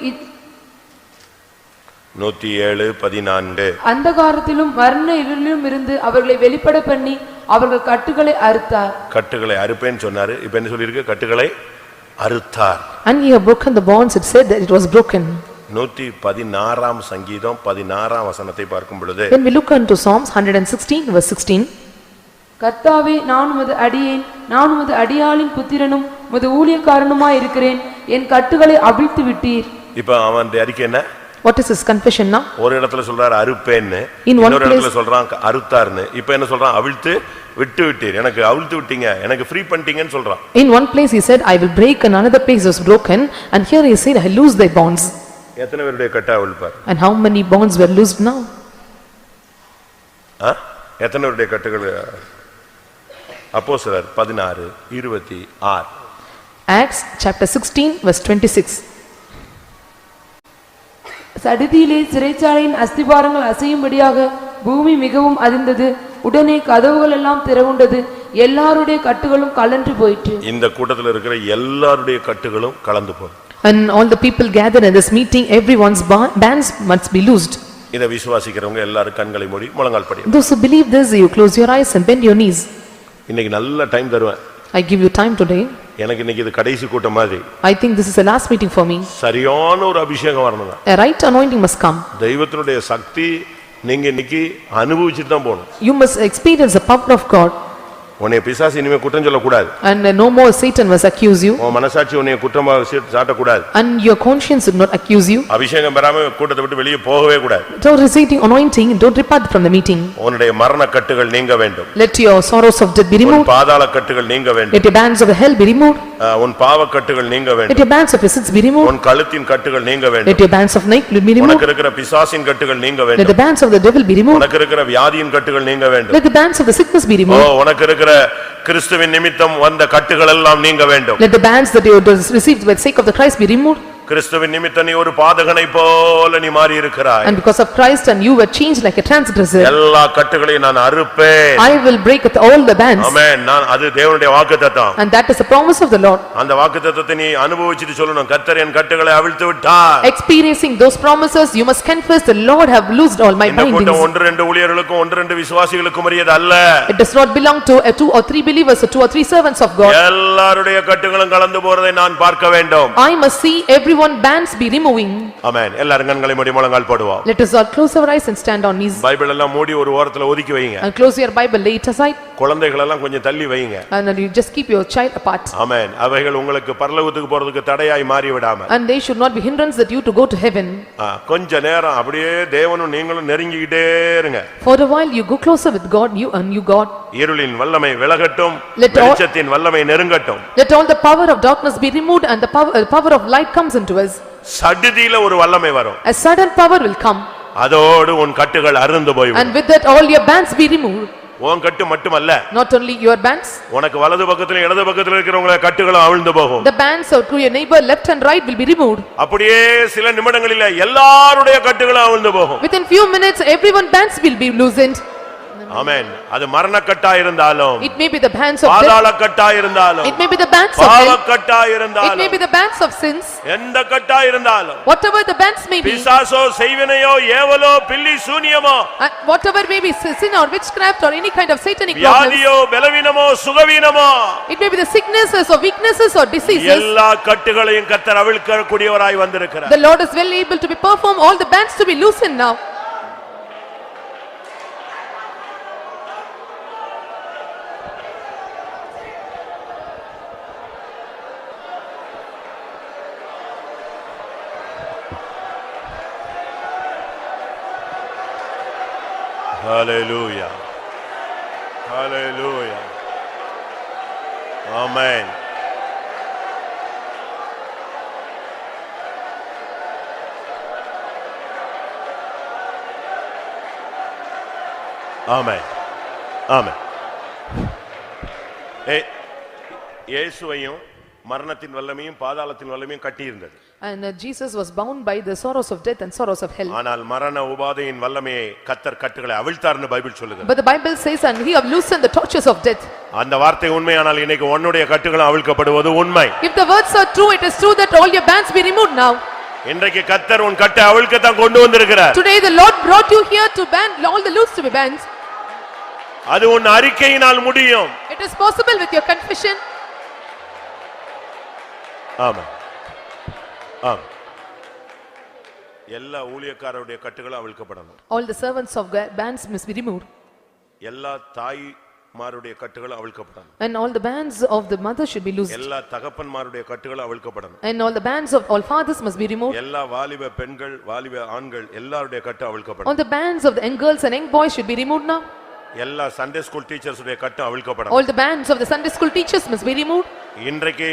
107:14. அந்தகாரத்திலும் மரண இருளிலும் இருந்து அவர்களை வெளிப்பட பண்ணி அவர்கள் கட்டுகளை அறுத்தார். கட்டுகளை அறுப்பேன்னு சொன்னாரு. இப்ப என்ன சொல்லிருக்கு? கட்டுகளை அறுத்தார். And he have broken the bonds, it said that it was broken. 116ஆம் சங்கீதம் 16ஆம் வசனத்தை பார்க்கும் பொழுது When we look into Psalms 116 verse 16, கர்த்தாவே நான் உமது அடியேன், நான் உமது அடியாளின் புத்திரனும் உமது ஊழியக்காரனுமாய் இருக்கிறேன், என் கட்டுகளை அவிழ்த்து விட்டீர். இப்ப அவன் அறிக்கை என்ன? what is his confession now? ஒரு இடத்துல சொல்றாரு அறுப்பேன்னு, In one இன்னொரு இடத்துல place- சொல்றான் அறுத்தார்னு. இப்ப என்ன சொல்றான்? அவிழ்த்து விட்டு விட்டீர், எனக்கு அவிழ்த்து விட்டீங்க, எனக்கு ஃப்ரீ பண்ணிட்டீங்கன்னு சொல்றான். In one place he said I will break, and another place was broken, and here he said I loose thy bonds. எத்தனை பேருடைய கட்டை அவிழ்ப்பார்? And how many bonds were loosed now? எத்தனை பேருடைய கட்டுகள்? அப்போஸ்தலர் 16:26. Acts chapter 16 verse 26. சடுதியிலே சிறைச்சாலையின் அஸ்திபாரங்கள் அசையும்படியாக பூமி மிகவும் அதிர்ந்தது. உடனே கதவுகள் எல்லாம் திறவுண்டது, எல்லாருடைய கட்டுகளும் கலன்று போயிற்று. இந்த கூட்டத்தில் இருக்கிற எல்லாருடைய கட்டுகளும் கலந்து போகும். And all the people gathered in this meeting, everyone's bands must be loosed. இதை விசுவாசிக்கிறவங்க எல்லாரும் கண்களை மூடி முழங்கால் படிங்க. Those who believe this, you close your eyes and bend your knees. இன்னைக்கு நல்ல டைம் தருவேன். I give you time today. எனக்கு இன்னைக்கு இது கடைசி கூட்டம் மாதிரி. I think this is the last meeting for me. சரியான ஒரு அபிஷேகம் வரணும். A right anointing must come. தெய்வத்தினுடைய சக்தி நீங்க இன்னைக்கு அனுபவிச்சுட்டு தான் போகணும். You must experience the power of God. உன்னை பிசாசு இனிமே குற்றம் சொல்லக்கூடாது. And no more Satan must accuse you. உன் மனசாட்சி உன்னை குற்றமாக சாட்டக்கூடாது. And your conscience should not accuse you. அபிஷேகம் பெறாம கூட்டத்தை விட்டு வெளியே போகவே கூடாது. Without receiving anointing, don't depart from the meeting. உன்னுடைய மரண கட்டுகள் நீங்க வேண்டும். Let your sorrows of death be உன் removed. பாதாள கட்டுகள் நீங்க வேண்டும். Let your bands of hell be removed. உன் பாவ கட்டுகள் நீங்க Let வேண்டும். your bands of your sins be removed. உன் கழுத்தின் கட்டுகள் நீங்க Let வேண்டும். your bands of night be removed. உனக்கு இருக்கிற பிசாசின் கட்டுகள் நீங்க Let வேண்டும். the bands of the devil be removed. உனக்கு இருக்கிற வியாதியின் கட்டுகள் நீங்க வேண்டும். Let the bands of the sickness be removed. உனக்கு இருக்கிற கிறிஸ்துவின் நிமித்தம் வந்த கட்டுகள் எல்லாம் நீங்க வேண்டும். Let the bands that you received for the sake of the Christ be removed. கிறிஸ்துவின் நிமித்தம் நீ ஒரு பாதகனை போல நீ மாறி இருக்கிறாய். And because of Christ, and you were changed like a transgressor. எல்லா கட்டுகளையும் நான் அறுப்பேன். I will break with all the bands. ஆமென். நான் அது தேவனுடைய வாக்குத்தத்தம். And that is the promise of the Lord. அந்த வாக்குத்தத்தத்தை நீ அனுபவிச்சிட்டு சொல்லணும், கர்த்தர் என் கட்டுகளை அவிழ்த்து விட்டார். Experiencing those promises, you must confess the Lord have loosed all my இந்த bindings. கூட்டம் ஒன்று ரெண்டு ஊழியர்களுக்கும் ஒன்று ரெண்டு விசுவாசிகளுக்கும் உரியது அல்ல. It does not belong to 2 or 3 believers or 2 or 3 servants of God. எல்லாருடைய கட்டுகளும் கலந்து போறதை நான் பார்க்க வேண்டும். I must see everyone bands be removing. ஆமென். எல்லாரும் கண்களை மூடி முழங்கால் போடுவோம். Let us all close our eyes and stand on knees. Bible எல்லாம் மூடி ஒரு ஓரத்துல ஒதுக்கி வைங்க. And close your Bible, lay it aside. குழந்தைகள் எல்லாம் கொஞ்சம் தள்ளி வைங்க. And then you just keep your child apart. ஆமென். அவைகள் உங்களுக்கு பரலோகத்துக்கு போறதுக்கு தடையாய் மாறி விடாம. And they should not be hindrance that you to go to heaven. கொஞ்ச நேரம் அப்படியே தேவனும் நீங்களும் நெருங்கிக்கிட்டே இருங்க. For a while you go closer with God, you and you God. இருளின் வல்லமை விலகட்டும், Let all- வெளிச்சத்தின் வல்லமை நெருங்கட்டும். Let all the power of darkness be removed and the power of light comes into us. சடுதியில ஒரு வல்லமை வரும். A sudden power will come. அதோடு உன் கட்டுகள் அறுந்து போய்விடும். And with that all your bands be removed. உன் கட்டு மட்டுமல்ல, Not only your bands, உனக்கு வலது பக்கத்துல இடது பக்கத்துல இருக்கிறவங்க கட்டுகளும் அவிழ்ந்து போகும். the bands of to your neighbor left and right will be removed. அப்படியே சில நிமிடங்களில் எல்லாருடைய கட்டுகளும் அவிழ்ந்து போகும். Within few minutes everyone bands will be loosened. ஆமென். அது மரணக்கட்டா இருந்தாலும், It may be the bands of death. பாதாளக்கட்டா இருந்தாலும், It may be the bands of hell. பாவக்கட்டா It may இருந்தாலும், be the bands of sins. எந்த கட்டா இருந்தாலும், Whatever the bands may be. பிசாசோ செய்வினையோ ஏவலோ Billy சூனியமோ, And whatever may be sin or witchcraft or any kind of satanic problems. வியாதியோ பலவீனமோ சுகவீனமோ, It may be the sicknesses or weaknesses or diseases. எல்லா கட்டுகளையும் கர்த்தர் அவிழ்க்க கூடியவராய் வந்திருக்கிறார். The Lord is well able to be perform all the bands to be loosened now. Hallelujah. Hallelujah. Amen. Amen. Amen. இயேசுவையும் மரணத்தின் வல்லமையும் பாதாளத்தின் வல்லமையும் கட்டி இருந்தது. And Jesus was bound by the sorrows of death and sorrows of hell. ஆனால் மரண உபாதையின் வல்லமையை கர்த்தர் கட்டுகளை அவிழ்த்தார்னு பைபிள் சொல்லுகிறது. But the Bible says and he have loosened the tortures of death. அந்த வார்த்தை உண்மையானால் இன்னைக்கு உன்னுடைய கட்டுகள் அவிழ்க்கப்படுவது உண்மை. If the words are true, it is true that all your bands be removed now. இன்றைக்கு கர்த்தர் உன் கட்டை அவிழ்க்க தான் கொண்டு வந்திருக்கிறார். Today the Lord brought you here to band all the loose to be bands. அது உன் அறிக்கையினால் முடியும். It is possible with your confession. ஆமா. ஆம். எல்லா ஊழியக்காரருடைய கட்டுகளும் அவிழ்க்கப்படணும். All the servants of God bands must be removed. எல்லா தாய்மாருடைய கட்டுகளும் அவிழ்க்கப்படணும். And all the bands of the mother should be loosed. எல்லா தகப்பன்மாருடைய கட்டுகளும் அவிழ்க்கப்படணும். And all the bands of all fathers must be removed. எல்லா வாலிப பெண்கள் வாலிப ஆண்கள் எல்லாருடைய கட்டு All அவிழ்க்கப்படணும். the bands of the young girls and young boys should be removed now. எல்லா Sunday school teachers உடைய கட்டு அவிழ்க்கப்படணும். All the bands of the Sunday school teachers must be removed. இன்றைக்கு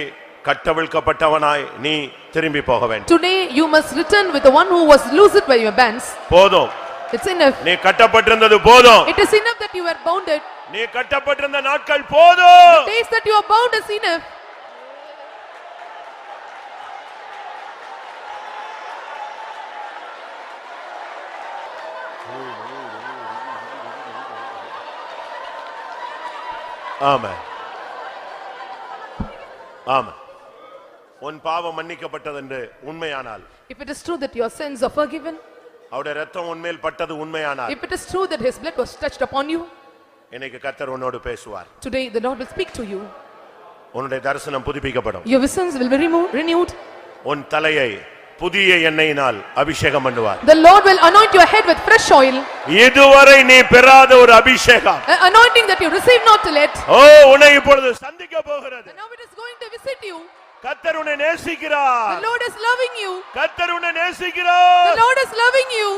கட்டவிழ்க்கப்பட்டவனாய் நீ திரும்பி போக வேண்டும். Today you must return with the one who was loosed by your bands. போதும். It's enough. நீ கட்டப்பட்டிருந்தது போதும். It is enough that you were bounded. நீ கட்டப்பட்டிருந்த நாட்கள் போதும். The days that you are bound is enough. ஆமென். ஆமென். உன் பாவம் மன்னிக்கப்பட்டது என்று உண்மையானால், If it is true that your sins are forgiven, அவருடைய இரத்தம் உன்மேல் பட்டது உண்மையானால், if it is true that his blood was touched upon you, இன்னைக்கு கர்த்தர் உன்னோடு பேசுவார். today the Lord will speak to you. உன்னுடைய தரிசனம் புதுப்பிக்கப்படும். Your visions will be renewed. உன் தலையை புதிய எண்ணெயினால் அபிஷேகம் பண்ணுவார். The Lord will anoint your head with fresh oil. இதுவரை நீ பெறாத ஒரு அபிஷேகம். An anointing that you receive not till yet. ஓ, உன்னை இப்பொழுது சந்திக்க போகிறது. And now it is going to visit you. கர்த்தர் உன்னை நேசிக்கிறார். The Lord is loving you. கர்த்தர் உன்னை நேசிக்கிறார். The Lord is loving you.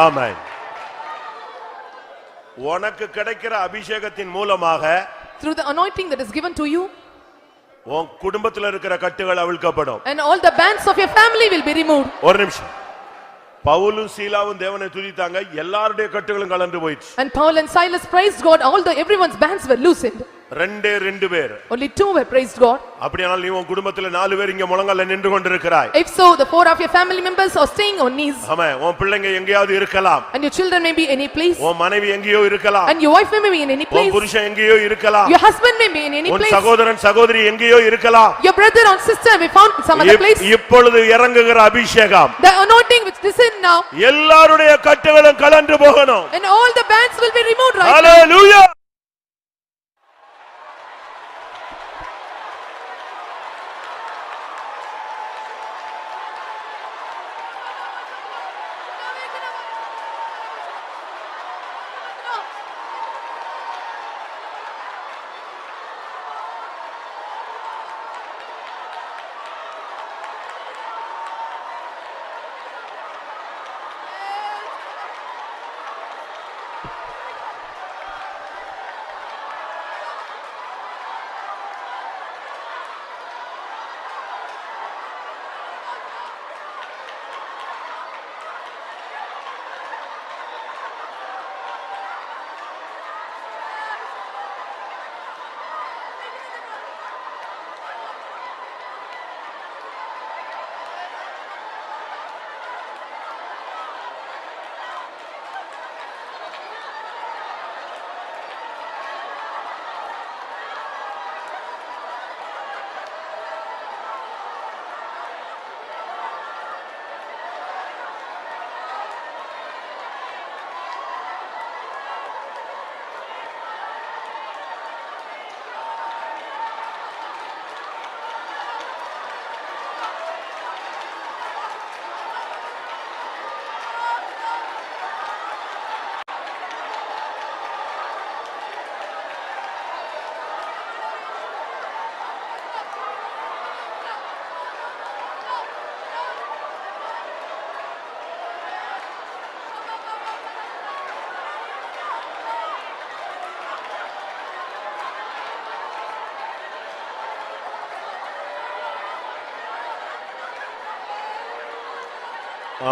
ஆமென். உனக்கு கிடைக்கிற அபிஷேகத்தின் மூலமாக, Through the anointing that is given to you, உன் குடும்பத்தில் இருக்கிற கட்டுகள் அவிழ்க்கப்படும். and all the bands of your family will be removed. ஒரு நிமிஷம். பவுலும் சீலாவும் தேவனை துதித்தாங்க, எல்லாருடைய கட்டுகளும் கலந்து போயிடுச்சு. And Paul and Silas praised God, everyone's bands were loosened. ரெண்டு பேர். Only 2 were praised God. அப்படியானால் நீ உன் குடும்பத்துல 4 பேர் இங்க முழங்கால்ல நின்று கொண்டிருக்கிறாய். If so, the 4 of your family members are staying on knees. ஆமென். உன் பிள்ளைங்க எங்கயாவது இருக்கலாம். And your children may be any place. உன் மனைவி எங்கயோ இருக்கலாம். And your wife may be in any place. உன் புருஷன் எங்கயோ இருக்கலாம். Your husband may be in any place. உன் சகோதரன் சகோதரி எங்கயோ இருக்கலாம். Your brother or sister may found some other place. இப்பொழுது இறங்குகிற அபிஷேகம், The anointing which descend now, எல்லாருடைய கட்டுகளும் கலந்து போகணும். and all the bands will be removed right now. Hallelujah.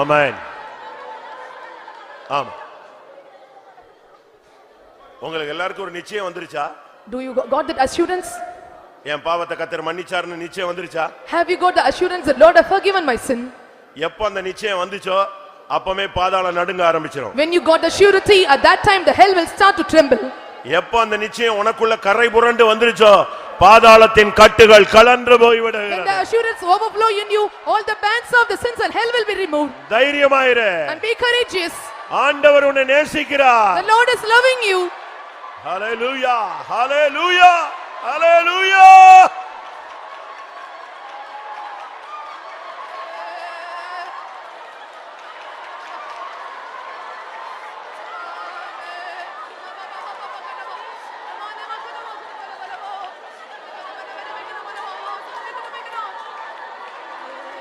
ஆமென். ஆமா. உங்களுக்கு எல்லாருக்கும் ஒரு நிச்சயம் வந்துருச்சா? Do you got that assurance? என் பாவத்தை கர்த்தர் மன்னிச்சார்னு நிச்சயம் வந்துருச்சா? Have you got the assurance that Lord has forgiven my sin? எப்ப அந்த நிச்சயம் வந்துச்சோ அப்பமே பாதாளம் நடுங்க ஆரம்பிச்சிரும். When you got the surety, at that time the hell will start to tremble. எப்ப அந்த நிச்சயம் உனக்குள்ள கரை புரண்டு வந்துருச்சோ பாதாளத்தின் கட்டுகள் கலன்று போய்விடுகிறது. When the assurance overflow in you, all the bands of the sins and hell will be removed. தைரியமாயிரு. And be courageous. ஆண்டவர் உன்னை நேசிக்கிறார். The Lord is loving you. Hallelujah, hallelujah, hallelujah.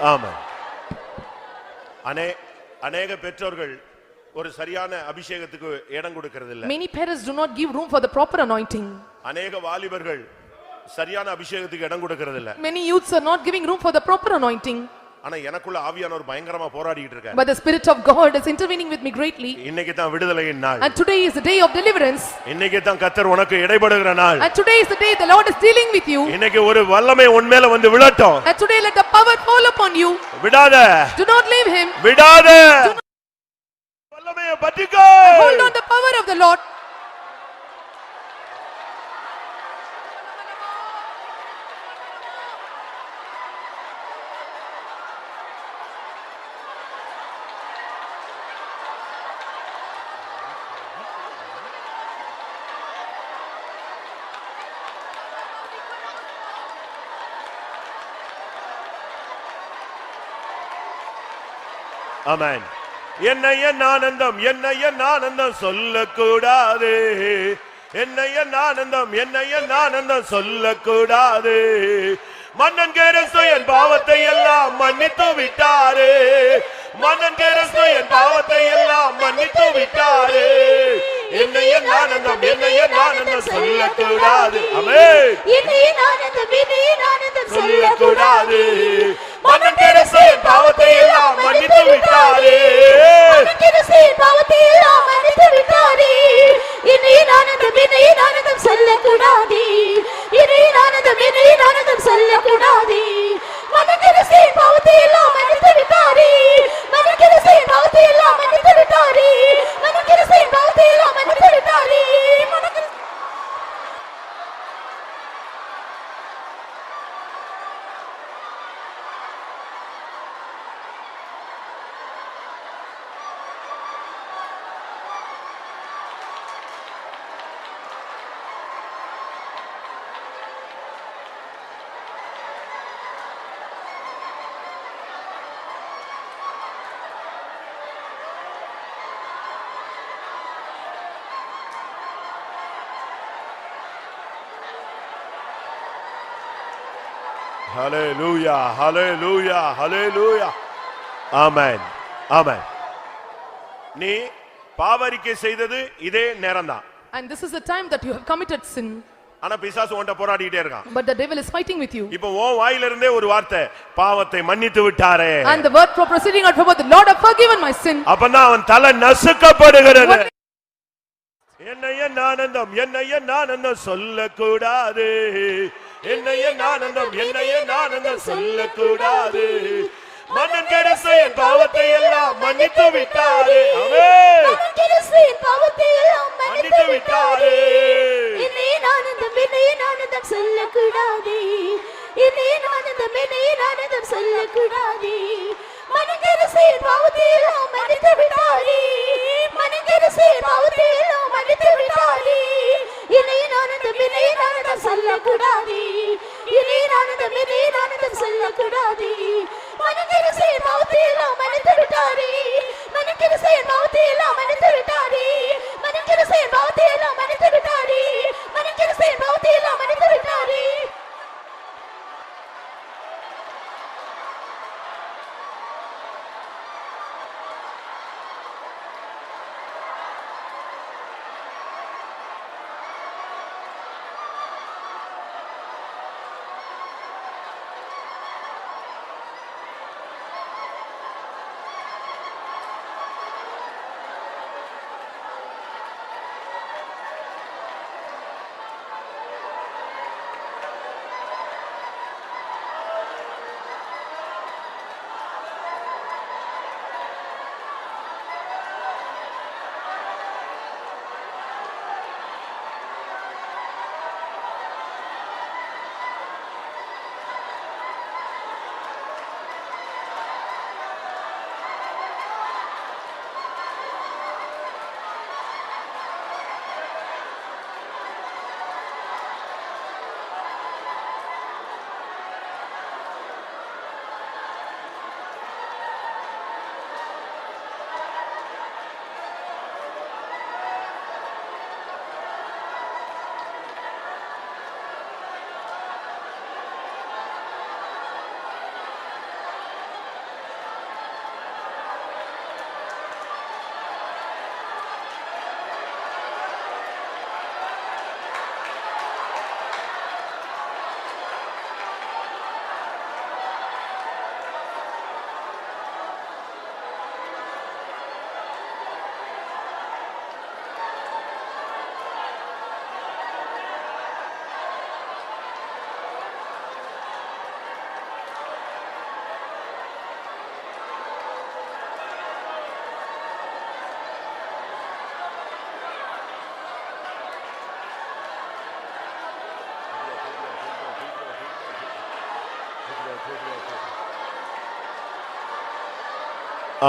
ஆமா. அநேக பெற்றோர்கள் ஒரு சரியான அபிஷேகத்துக்கு இடம் கொடுக்கிறது இல்ல. Many parents do not give room for the proper anointing. அநேக வாலிபர்கள் சரியான அபிஷேகத்துக்கு இடம் கொடுக்கிறது இல்ல. Many youths are not giving room for the proper anointing. ஆனா எனக்குள்ள ஆவியானவர் பயங்கரமா போராடிட்டு இருக்கார். But the Spirit of God is intervening with me greatly. இன்னைக்கு தான் விடுதலையின் நாள். And today is the day of deliverance. இன்னைக்கு தான் கர்த்தர் உனக்கு இடைபடுகிற நாள். And today is the day the Lord is dealing with you. இன்னைக்கு ஒரு வல்லமை உன் மேல வந்து விழட்டும். And today let the power fall upon you. விடாத. Do not leave him. விடாத. வல்லமையை பற்றிக்கோ. Hold on the power of the Lord. ஆமென். என்ன ஆனந்தம் சொல்லக்கூடாது. என்ன ஆனந்தம் சொல்லக்கூடாது. மன்னன் கிறிஸ்து என் பாவத்தை எல்லாம் மன்னித்து விட்டாரே. மன்னன் கிறிஸ்து என் பாவத்தை எல்லாம் மன்னித்து விட்டாரே. என்ன ஆனந்தம் சொல்லக்கூடாது. ஆமென். என்ன ஆனந்தம் சொல்லக்கூடாது. மன்னன் கிறிஸ்து என் பாவத்தை எல்லாம் மன்னித்து விட்டாரே. மன்னன் கிறிஸ்து என் பாவத்தை எல்லாம் மன்னித்து விட்டாரே. என்ன ஆனந்தம் சொல்லக்கூடாது. ஹல்லேலூயா ஹல்லேலூயா ஹல்லேலூயா. ஆமென் ஆமென். நீ பாவரிக்கை செய்தது இதே நேரம்தான். And this is the time that you have committed sin. ஆனா பிசாசு உன்கிட்ட போராடிட்டே இருக்கான். But the devil is fighting with you. இப்போ உன் வாயில இருந்தே ஒரு வார்த்தை, பாவத்தை மன்னித்து விட்டாரே. And the word proceeding out from the Lord have forgiven my sin. அப்பதான் அவன் தலை நசுக்கப்படுகிறது. என்னைய ஆனந்தம் சொல்லக்கூடாது, என்னைய ஆனந்தம் சொல்லக்கூடாது. மன்னன் கெரசு என் பாவத்தை எல்லாம் மன்னித்து விட்டாரே. ஆமென். மன்னன் கெரசு என் பாவத்தை எல்லாம் மன்னித்து விட்டாரே. என்னைய ஆனந்தம் சொல்லக்கூடாது, என்னைய ஆனந்தம் சொல்லக்கூடாது. மன்னன் கெரசு என் பாவத்தை எல்லாம் மன்னித்து விட்டாரே. மன்னன் கெரசு என் பாவத்தை எல்லாம் மன்னித்து விட்டாரே. என்னைய ஆனந்தம் சொல்லக்கூடாது, என்னைய ஆனந்தம் சொல்லக்கூடாது. மன்னன் கெரசு என் பாவத்தை எல்லாம் மன்னித்து விட்டாரே. மன்னன் கெரசு என் பாவத்தை எல்லாம் மன்னித்து விட்டாரே. மன்னன் கெரசு என் பாவத்தை எல்லாம் மன்னித்து விட்டாரே. மன்னன் கெரசு என் பாவத்தை எல்லாம் மன்னித்து விட்டாரே.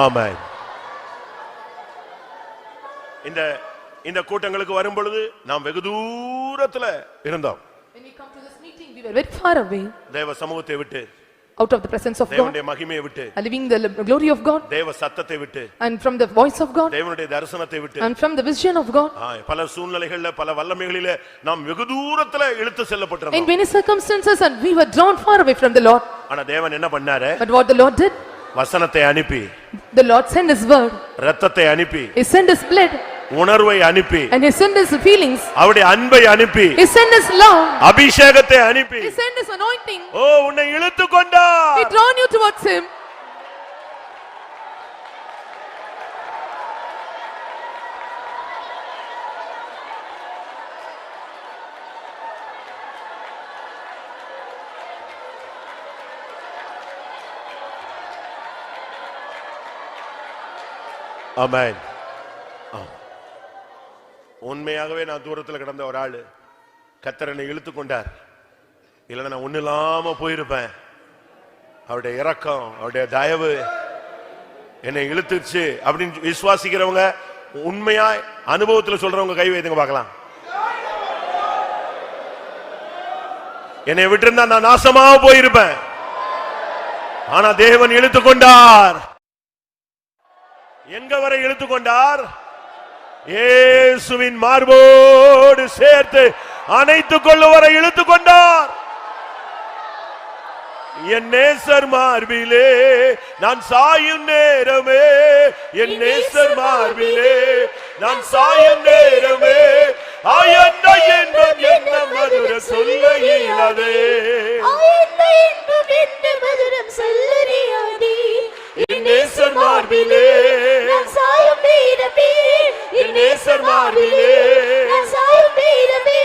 ஆமென். இந்த கூட்டங்களுக்கு வரும் பொழுது நாம் வெகு தூரத்துல இருந்தோம். When we come to this meeting, we were very far away. தேவ சமூகத்தை விட்டு, out of the presence of God, தேவனுடைய மகிமையை விட்டு, leaving the glory of God, தேவ சத்தத்தை விட்டு, and from the voice of God, தேவனுடைய தரிசனத்தை விட்டு, and from the vision of God. பல சூழ்நிலைகள்ல பல வல்லமைகளிலே நாம் வெகு தூரத்துல இழுத்து In செல்லப்பட்டிருந்தோம். many circumstances, and we were drawn far away from the Lord. ஆனா தேவன் என்ன பண்ணாரு? But what the Lord did, வசனத்தை அனுப்பி, the Lord sent His word, இரத்தத்தை அனுப்பி, He sent His blood, உணர்வை அனுப்பி, and He sent His feelings, அவருடைய அன்பை அனுப்பி, He sent His love, அபிஷேகத்தை அனுப்பி, He sent His anointing, ஓ உன்னை இழுத்து கொண்டார். He drawn you towards Him. ஆமென். உண்மையாகவே நான் தூரத்துல கிடந்த ஒரு ஆளு கர்த்தர் என்னை இழுத்து கொண்டார். இல்லைன்னா நான் ஒண்ணு இல்லாம போயிருப்பேன். அவருடைய இரக்கம், அவருடைய தயவு என்னை இழுத்துச்சு அப்படின்னு விசுவாசிக்கிறவங்க, உண்மையா அனுபவத்துல சொல்றவங்க கை வைத்துங்க பார்க்கலாம். என்னை விட்டிருந்தா நான் நாசமா போயிருப்பேன். ஆனா தேவன் இழுத்து கொண்டார். எங்க வரை இழுத்து கொண்டார்? இயேசுவின் மார்போடு சேர்த்து அணைத்துக் கொள்ளும் வரை இழுத்து கொண்டார். என் நேசர் மார்பிலே நான் சாயும் நேரமே, என் நேசர் மார்பிலே நான் சாயும் நேரமே, ஆயன்ன என்பம் என்ன மதுர சொல்ல இயலாதே, ஆயன்ன என்பம் என்ன மதுரம் சொல்லறியாதே, என் நேசர் மார்பிலே நான் சாயும் நேரமே, என் நேசர் மார்பிலே நான் சாயும் நேரமே,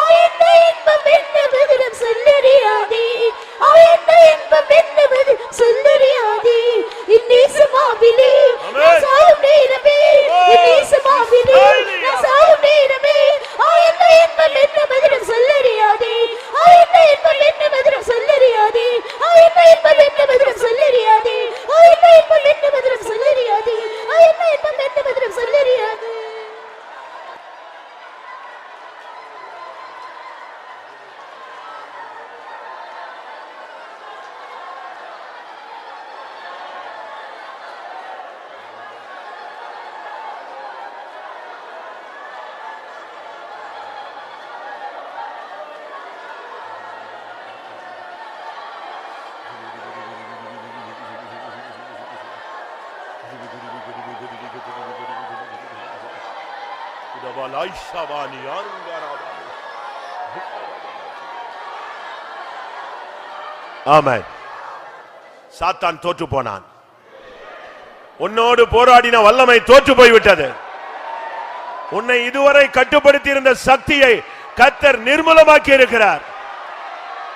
ஆயன்ன என்பம் என்ன மதுரம் சொல்லறியாதே, ஆயன்ன என்பம் என்ன மதுரம் சொல்லறியாதே, என் நேசர் மார்பிலே நான் சாயும் நேரமே, என் நேசர் மார்பிலே நான் சாயும் நேரமே, ஆயன்ன என்பம் என்ன மதுரம் சொல்லறியாதே, ஆயன்ன என்பம் என்ன மதுரம் சொல்லறியாதே, ஆயன்ன என்பம் என்ன மதுரம் சொல்லறியாதே, ஆயன்ன என்பம் என்ன மதுரம் சொல்லறியாதே, ஆயன்ன என்பம் என்ன மதுரம் சொல்லறியாதே. ஆமென். சாத்தான் தோற்று போனான். உன்னோடு போராடின வல்லமை தோற்று போய்விட்டது. உன்னை இதுவரை கட்டுப்படுத்தி இருந்த சக்தியை கர்த்தர் நிர்மூலமாக்கி இருக்கிறார்.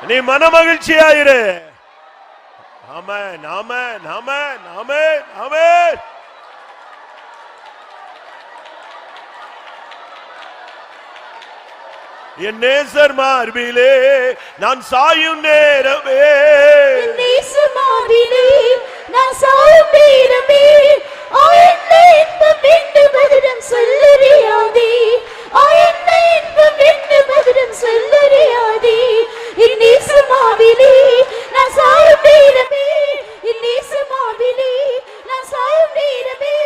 நீ மனமகிழ்ச்சியாயிரு. ஆமென், ஆமென், ஆமென், ஆமென், ஆமென். என் நேசர் மார்பிலே நான் சாயும் நேரமே, என் நேசர் மார்பிலே நான் சாயும் நேரமே, ஆயன்ன என்பம் என்ன மதுரம் சொல்லறியாதே, ஆயன்ன என்பம் என்ன மதுரம் சொல்லறியாதே, என் நேசர் மார்பிலே நான் சாயும் நேரமே, என் நேசர் மார்பிலே நான் சாயும் நேரமே,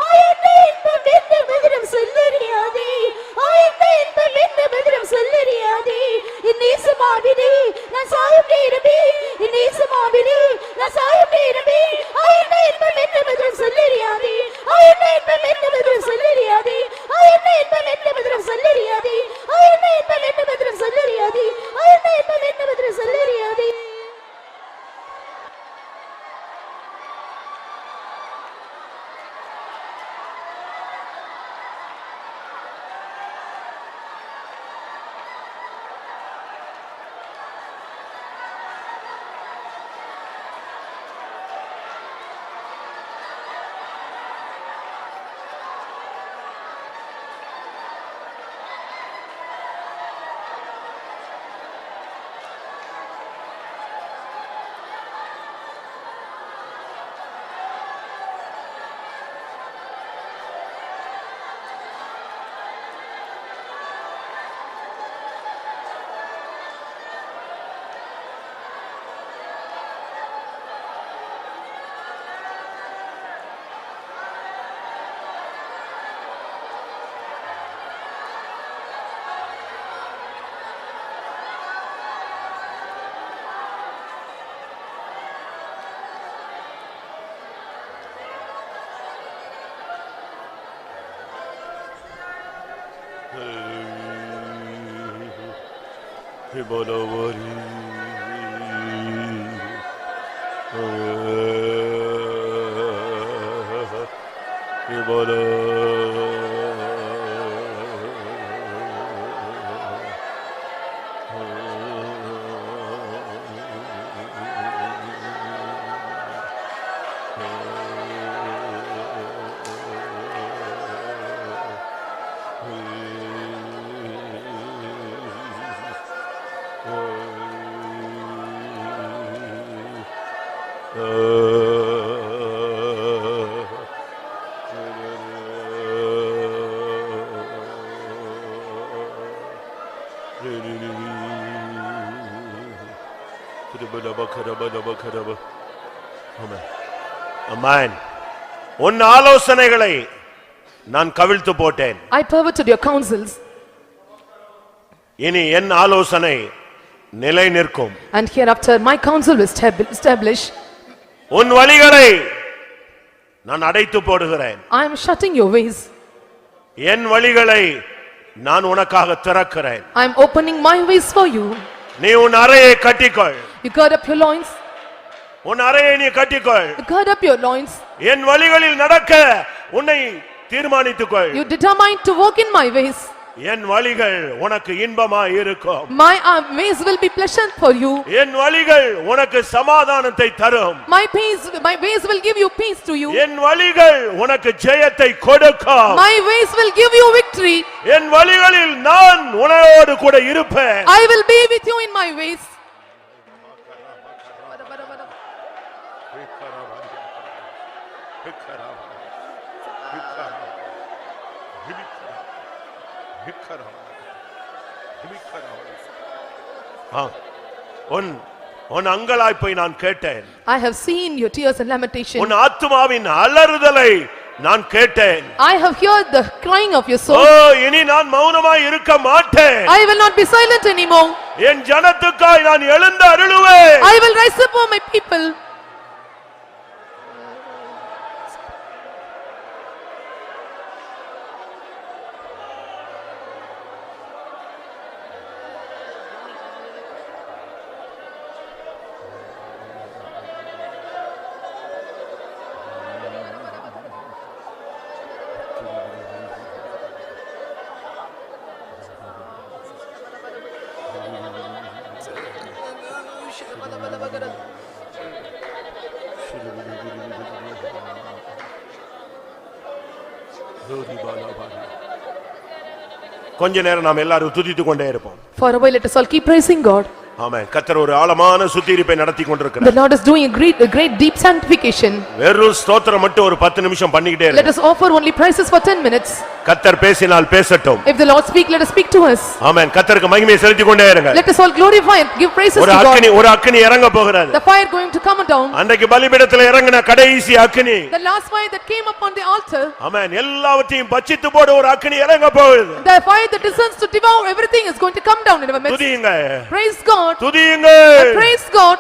ஆயன்ன என்பம் என்ன மதுரம் சொல்லறியாதே, ஆயன்ன என்பம் என்ன மதுரம் சொல்லறியாதே, என் நேசர் மார்பிலே நான் சாயும் நேரமே, என் நேசர் மார்பிலே நான் சாயும் நேரமே, ஆயன்ன என்பம் என்ன மதுரம் சொல்லறியாதே, ஆயன்ன என்பம் என்ன மதுரம் சொல்லறியாதே, ஆயன்ன என்பம் என்ன மதுரம் சொல்லறியாதே, ஆயன்ன என்பம் என்ன மதுரம் சொல்லறியாதே, ஆயன்ன என்பம் என்ன மதுரம் சொல்லறியாதே. Amen. உன் ஆலோசனைகளை நான் கவிழ்த்து போட்டேன். I perverted your counsels. இனி என் ஆலோசனை நிலை நிற்கும். And hereafter my counsel will establish. உன் வழிகளை நான் அடைத்து போடுகிறேன். I am shutting your ways. என் வழிகளை நான் உனக்காக திறக்கிறேன். I am opening my ways for you. நீ உன் அறையை கட்டிக்கொள். You gird up your loins. உன் அறையை நீ கட்டிக்கொள். You gird up your loins. என் வழிகளில் நடக்க உன்னை தீர்மானித்துக்கொள். You determine to walk in my ways. என் வழிகள் உனக்கு இன்பமாய் இருக்கும். My ways will be pleasant for you. என் வழிகள் உனக்கு சமாதானத்தை தரும். My ways will give you peace to you. என் வழிகள் உனக்கு ஜெயத்தை கொடுக்கும். My ways will give you victory. என் வழிகளில் நான் உன்னோடு கூட இருப்பேன். I will be with you in my ways. உன் அங்கலாய்ப்பை நான் கேட்டேன். I have seen your tears and lamentation. உன் ஆத்துமாவின் அலறுதலை நான் கேட்டேன். I have heard the crying of your soul. இனி நான் மௌனமாய் இருக்க மாட்டேன். I will not be silent anymore. என் ஜனத்துக்காய் நான் எழுந்து அருளுவேன். I will rise up for my people. கொஞ்ச நேரம் நாம் எல்லாரும் துதித்துக் கொண்டே இருப்போம். For a while let us all keep praising God. ஆமென். கர்த்தர் ஒரு ஆழமான சுத்திகரிப்பை நடத்தி கொண்டிருக்கிறார். The Lord is doing a great deep sanctification. வெறும் ஸ்தோத்திரம் மட்டும் ஒரு 10 நிமிஷம் பண்ணிக்கிட்டே Let us offer only praises for 10 minutes. கர்த்தர் பேசினால் பேசட்டும். If the Lord speak, let us speak to us. ஆமென். கர்த்தருக்கு மகிமையை செலுத்திக் கொண்டே இருங்க. Let us all glorify and give praises to God. ஒரு அக்கினி இறங்க போகிறது. The fire going to come down. அன்றைக்கு பலிபீடத்தில் இறங்கின கடைசி அக்கினி. The last fire that came upon the altar. ஆமென். எல்லாவற்றையும் பட்சித்து போட ஒரு அக்கினி இறங்க போகுது. The fire that descends to devour everything is going to come down in our midst. துதியுங்க. Praise God. துதியுங்க. Praise God.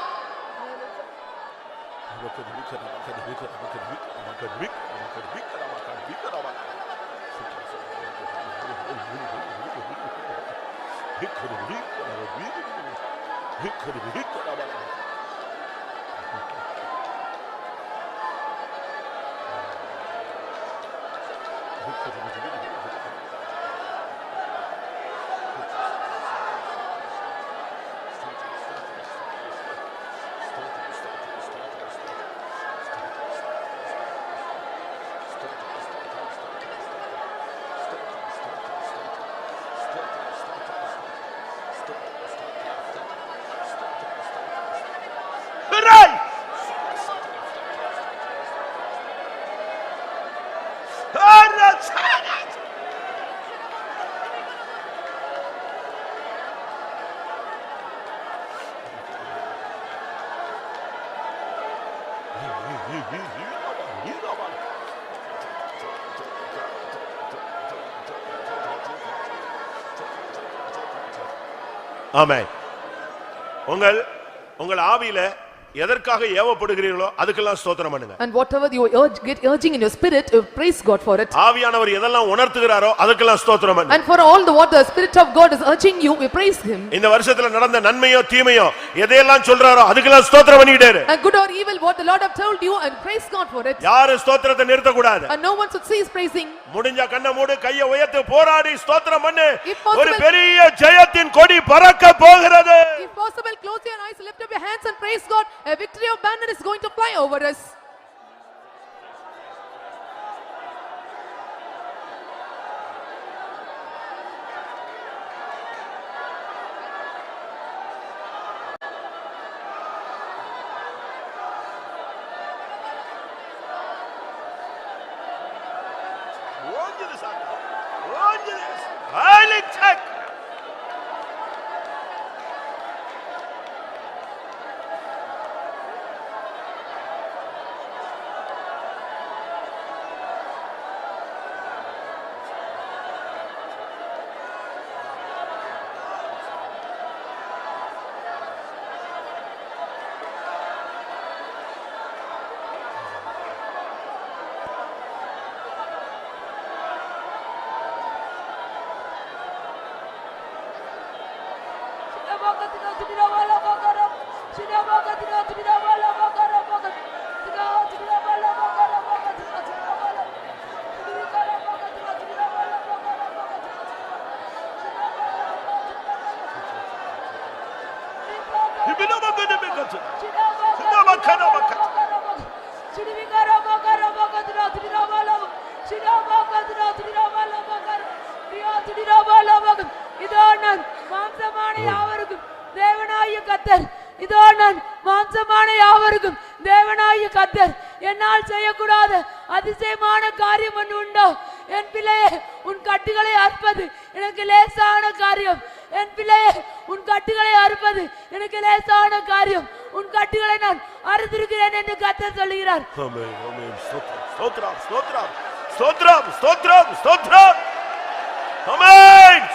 ஆமென். உங்கள் ஆவியில எதற்காக ஏவப்படுகிறீர்களோ அதுக்கெல்லாம் ஸ்தோத்திரம் பண்ணுங்க. And whatever you get urging in your spirit, praise God for it. ஆவியானவர் எதெல்லாம் உணர்த்துகிறாரோ அதுக்கெல்லாம் ஸ்தோத்திரம் பண்ணுங்க. And for all what the spirit of God is urging you, we praise him. இந்த வருஷத்துல நடந்த நன்மையோ தீமையோ எதையெல்லாம் சொல்றாரோ அதுக்கெல்லாம் ஸ்தோத்திரம் பண்ணிட்டே இரு. And good or evil what the Lord have told you, and praise God for it. யாரும் ஸ்தோத்திரத்தை நிறுத்த கூடாது. And no one should cease praising. முடிஞ்சா கண்ணை மூடு, கையை உயர்த்தி போராடி ஸ்தோத்திரம் பண்ணு. If possible, ஒரு பெரிய ஜெயத்தின் கொடி பறக்க போகிறது. If possible, close your eyes, lift up your hands and praise God. A victory of banner is going to fly over us. அதிசயமான காரியம் ஒன்று உண்டோ? என் பிள்ளையே, உன் கட்டுகளை அறுப்பது எனக்கு லேசான காரியம். என் பிள்ளையே, உன் கட்டுகளை அறுப்பது எனக்கு லேசான காரியம். உன் கட்டுகளை நான் அறுத்திருக்கிறேன் என்று கர்த்தர் சொல்கிறார். ஆமென், ஆமென். ஸ்தோத்திரம், ஸ்தோத்திரம், ஸ்தோத்திரம், ஸ்தோத்திரம், ஸ்தோத்திரம். ஆமென்,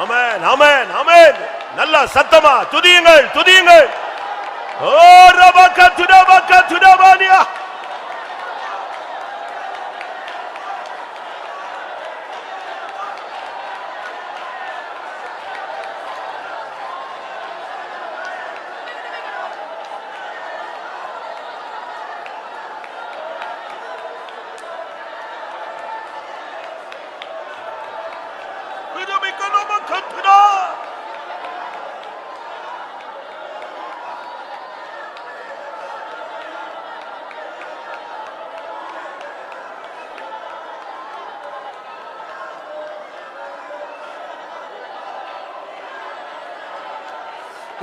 ஆமென், ஆமென், ஆமென். நல்ல சத்தமா துதியுங்கள், துதியுங்கள். ஓ ரபக துடபக துடபானியா.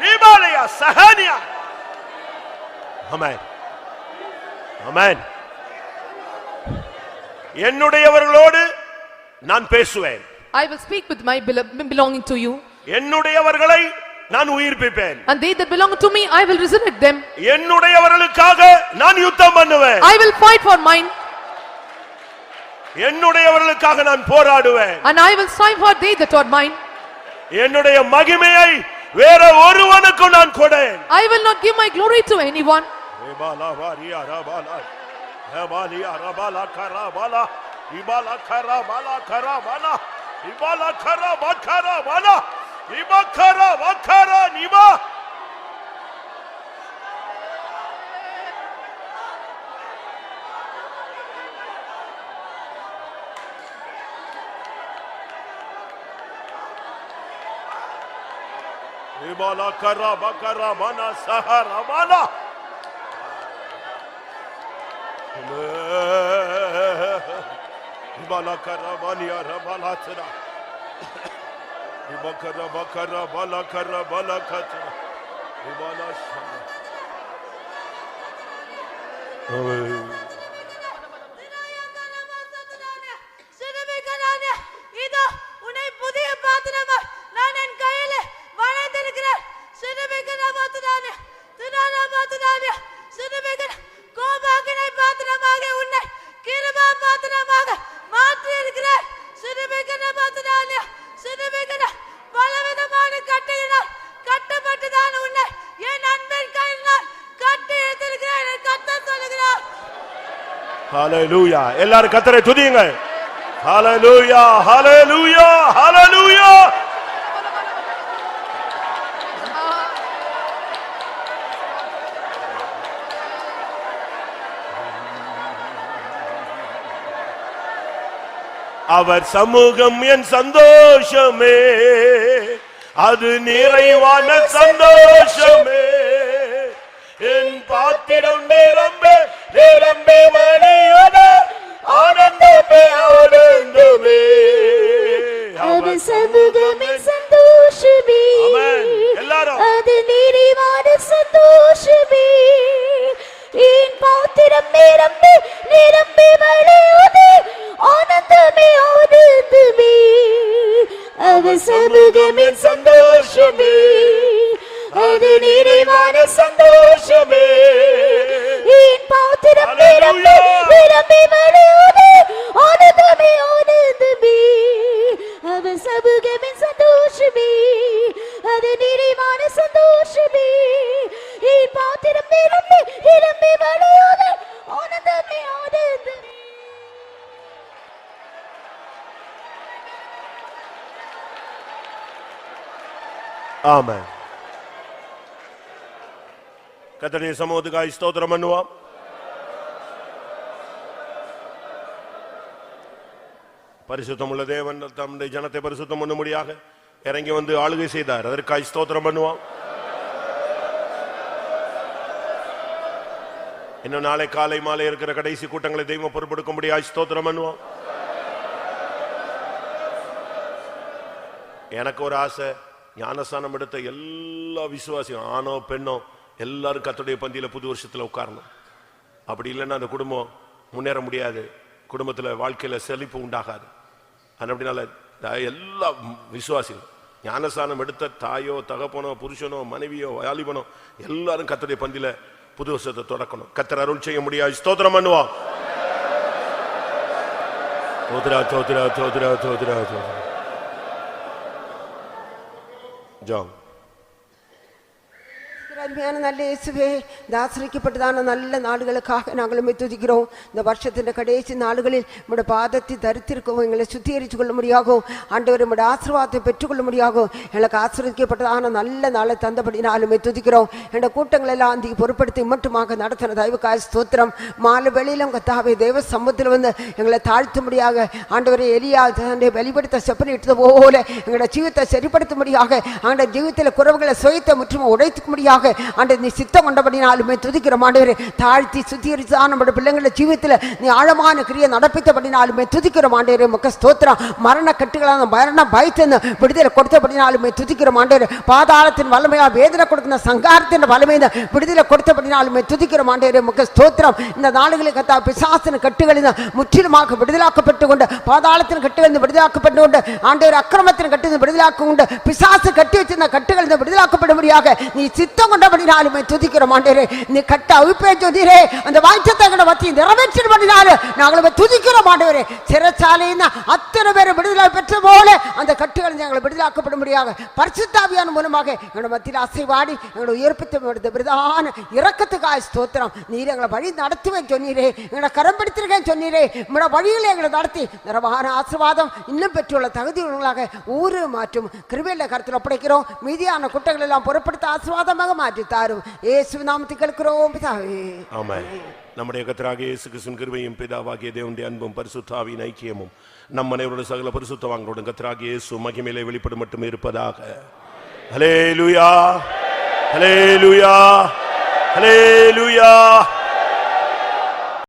Himalaya Sahania. Amen. Amen. என்னுடையவர்களோடு நான் பேசுவேன். I will speak with my belonging to you. என்னுடையவர்களை நான் உயிர்ப்பிப்பேன். And they that belong to me, I will resurrect them. என்னுடையவர்களுக்காக நான் யுத்தம் பண்ணுவேன். I will fight for mine. என்னுடையவர்களுக்காக நான் போராடுவேன். And I will strive for they that are mine. என்னுடைய மகிமையை வேற ஒருவனுக்கும் நான் கொடேன். I will not give my glory to anyone. Ebala varia rabala. Ebalia rabala karabala. Ibala karabala karabala. Ibala karabakara bala. Ibakara bakara niba. Ibala karabakara bana sahara bala. Ibala karabania rabala tira. Ibakara bakara bala kara bala katra. Ibala shana. இதோ உன்னை புதிய பாத்திரமா நான் என் கையில வளைந்திருக்கிறேன். கோபாக்கினை பாத்திரமாக உன்னை கிருபா பாத்திரமாக மாற்றி இருக்கிறேன். பலவிதமான கட்டையினால் கட்டப்பட்டுதான் உன்னை என் அன்பின் கையினால் கட்டி எடுத்திருக்கிறேன். கர்த்தர் சொல்லுகிறார். ஹalleluya. எல்லாரும் கர்த்தரை துதியுங்க. ஹalleluya, ஹalleluya, ஹalleluya. அவர் சமூகம் என் சந்தோஷமே, அது நிறைவான சந்தோஷமே. என் பாத்திரம் நிரம்பே நிரம்பே வழியுத ஆனந்தமே ஆனந்தமே. அவர் சமூகம் என் சந்தோஷமே, எல்லாரும் அது நிறைவான சந்தோஷமே. என் பாத்திரம் நிரம்பி நிரம்பி வழியுது ஆனந்தமே ஆனந்தமே. அவர் சமூகம் என் சந்தோஷமே, அது நிறைவான சந்தோஷமே. என் பாத்திரம் நிரம்பி நிரம்பி வழியுது ஆனந்தமே ஆனந்தமே. அவர் சமூகம் என் சந்தோஷமே, அது நிறைவான சந்தோஷமே. என் பாத்திரம் நிரம்பி நிரம்பி வழியுது ஆனந்தமே ஆனந்தமே. ஆமென். கர்த்தருடைய சமூகத்துக்காய் ஸ்தோத்திரம் பண்ணுவோம். பரிசுத்தமுள்ள தேவன் தம்முடைய ஜனத்தை பரிசுத்தம் பண்ணும்படியாக இறங்கி வந்து ஆளுகை செய்தார். அதற்காய் ஸ்தோத்திரம் பண்ணுவோம். இன்னும் நாளை காலை மாலை இருக்கிற கடைசி கூட்டங்களை தெய்வம் பொறுப்பெடுக்கும்படியாய் ஸ்தோத்திரம் பண்ணுவோம். எனக்கு ஒரு ஆசை, ஞானஸ்நானம் எடுத்த எல்லா விசுவாசியும் ஆணோ பெண்ணோ எல்லாரும் கர்த்தருடைய பந்தியில புது வருஷத்துல உட்காரணும். அப்படி இல்லைன்னா அந்த குடும்பம் முன்னேற முடியாது, குடும்பத்துல வாழ்க்கையில செழிப்பு உண்டாகாது. அப்படினால எல்லா விசுவாசிகள் ஞானஸ்நானம் எடுத்த தாயோ தகப்பனோ புருஷனோ மனைவியோ வாலிபனோ எல்லாரும் கர்த்தருடைய பந்தியில புது வருஷத்தை தொடக்கணும். கர்த்தர் அருள் செய்ய முடியாது. ஸ்தோத்திரம் பண்ணுவோம். தோத்ரா தோத்ரா தோத்ரா தோத்ரா தோத்ரா ஜாம். அருமையான நல்ல இயேசுவே, இந்த ஆசிரிக்கப்பட்டதான நல்ல நாடுகளுக்காக நாங்களும் துதிக்கிறோம். இந்த வருஷத்தின் கடைசி நாடுகளில் நம்முடைய பாதத்தை தரித்திருக்கவும் எங்களை சுத்திகரித்து கொள்ள முடியாகும். ஆண்டவர் நம்முடைய ஆசீர்வாதத்தை பெற்றுக்கொள்ள முடியாகும். எங்களுக்கு ஆசிரியக்கப்பட்டதான நல்ல நாளை தந்தபடினாலுமே துதிக்கிறோம். என்ற கூட்டங்கள் எல்லாம் அந்த பொருட்படுத்தி மட்டுமாக நடத்தின தயவுக்காய் ஸ்தோத்திரம். மாலை வெளியிலும் கத்தாவே தேவ சமூகத்தில் வந்து எங்களை தாழ்த்தும்படியாக ஆண்டவரை எலியா தன்னை வெளிப்படுத்த செப்பனிட்டது போல எங்களோட ஜீவத்தை சரிப்படுத்தும்படியாக அவங்களுடைய ஜீவத்தில் குறவுகளை சுயத்தை முற்றும் உடைத்துக்கும்படியாக ஆண்டவர் நீ சித்தம் கொண்டபடினாலுமே துதிக்கிறோம். ஆண்டவரே தாழ்த்தி சுத்திகரித்துதான் நம்முடைய பிள்ளைங்கள ஜீவித்துல நீ ஆழமான கிரியை நடப்பித்தபடினாலுமே துதிக்கிறோம். ஆண்டவரே உமக்கு ஸ்தோத்திரம். மரண கட்டுகளான மரண பயத்தின் விடுதலை கொடுத்தபடினாலுமே துதிக்கிறோம். ஆண்டவரே பாதாளத்தின் வல்லமையா வேதனை கொடுக்கிற சங்காரத்தின் வல்லமையை விடுதலை கொடுத்தபடினாலுமே துதிக்கிறோம். ஆண்டவரே உமக்கு ஸ்தோத்திரம். இந்த நாடுகளை கத்தா பிசாசின் கட்டுகளில் முற்றிலுமாக விடுதலாக்கப்பட்டு கொண்டு பாதாளத்தின் கட்டுகளில் விடுதலாக்கப்பட்டு கொண்டு ஆண்டவர் அக்கிரமத்தின் கட்டு விடுதலாக்க கொண்டு பிசாசு கட்டி வச்சிருந்த கட்டுகளில் விடுதலாக்கப்படும்படியாக நீ சித்தம் கொண்டபடினாலுமே துதிக்கிறோம். ஆண்டவரே நீ கட்ட அவிப்பே சொன்னீரே அந்த வாய்ச்சத்தை மத்தி நிறைவேற்றினாலும் நாங்கள் துதிக்கிறோம். ஆண்டவரே சிறைச்சாலையின் அத்தனை பேரை விடுதலை பெற்ற போல அந்த கட்டுகள் எங்களை விடுதலாக்கப்படும்படியாக பரிசுத்தாவியான மூலமாக எங்களோட மத்தியில் அசைவாடி எங்களோட உயர்ப்பித்த பிரதான இரக்கத்துக்காய் ஸ்தோத்திரம். நீர் எங்களை வழி நடத்துவேன் சொன்னீரே, எங்களை கரம் பிடித்திருக்கேன் சொன்னீரே, உங்களோட வழிகளை எங்களை நடத்தி நிறவான ஆசீர்வாதம் இன்னும் பெற்றுள்ள தகுதியுள்ளவர்களாக ஊரு மாற்றும் கிருபையில கருத்தில் ஒப்படைக்கிறோம். மீதியான குற்றங்கள் எல்லாம் பொருட்படுத்த ஆசீர்வாதமாக மாற்றி தாரும். இயேசு நாமத்தில் கேட்கிறோம் பிதாவே. ஆமென். நம்முடைய கர்த்தராகிய இயேசு கிறிஸ்துவின் கிருபையும் பிதாவாகிய தேவனுடைய அன்பும் பரிசுத்த ஆவியின் ஐக்கியமும் நம் அனைவருடைய சகல பரிசுத்தவான்களோடும் கர்த்தராகிய இயேசு மகிமையிலே வெளிப்படும் மட்டும் இருப்பதாக. ஹல்லேலூயா, ஹல்லேலூயா, ஹல்லேலூயா.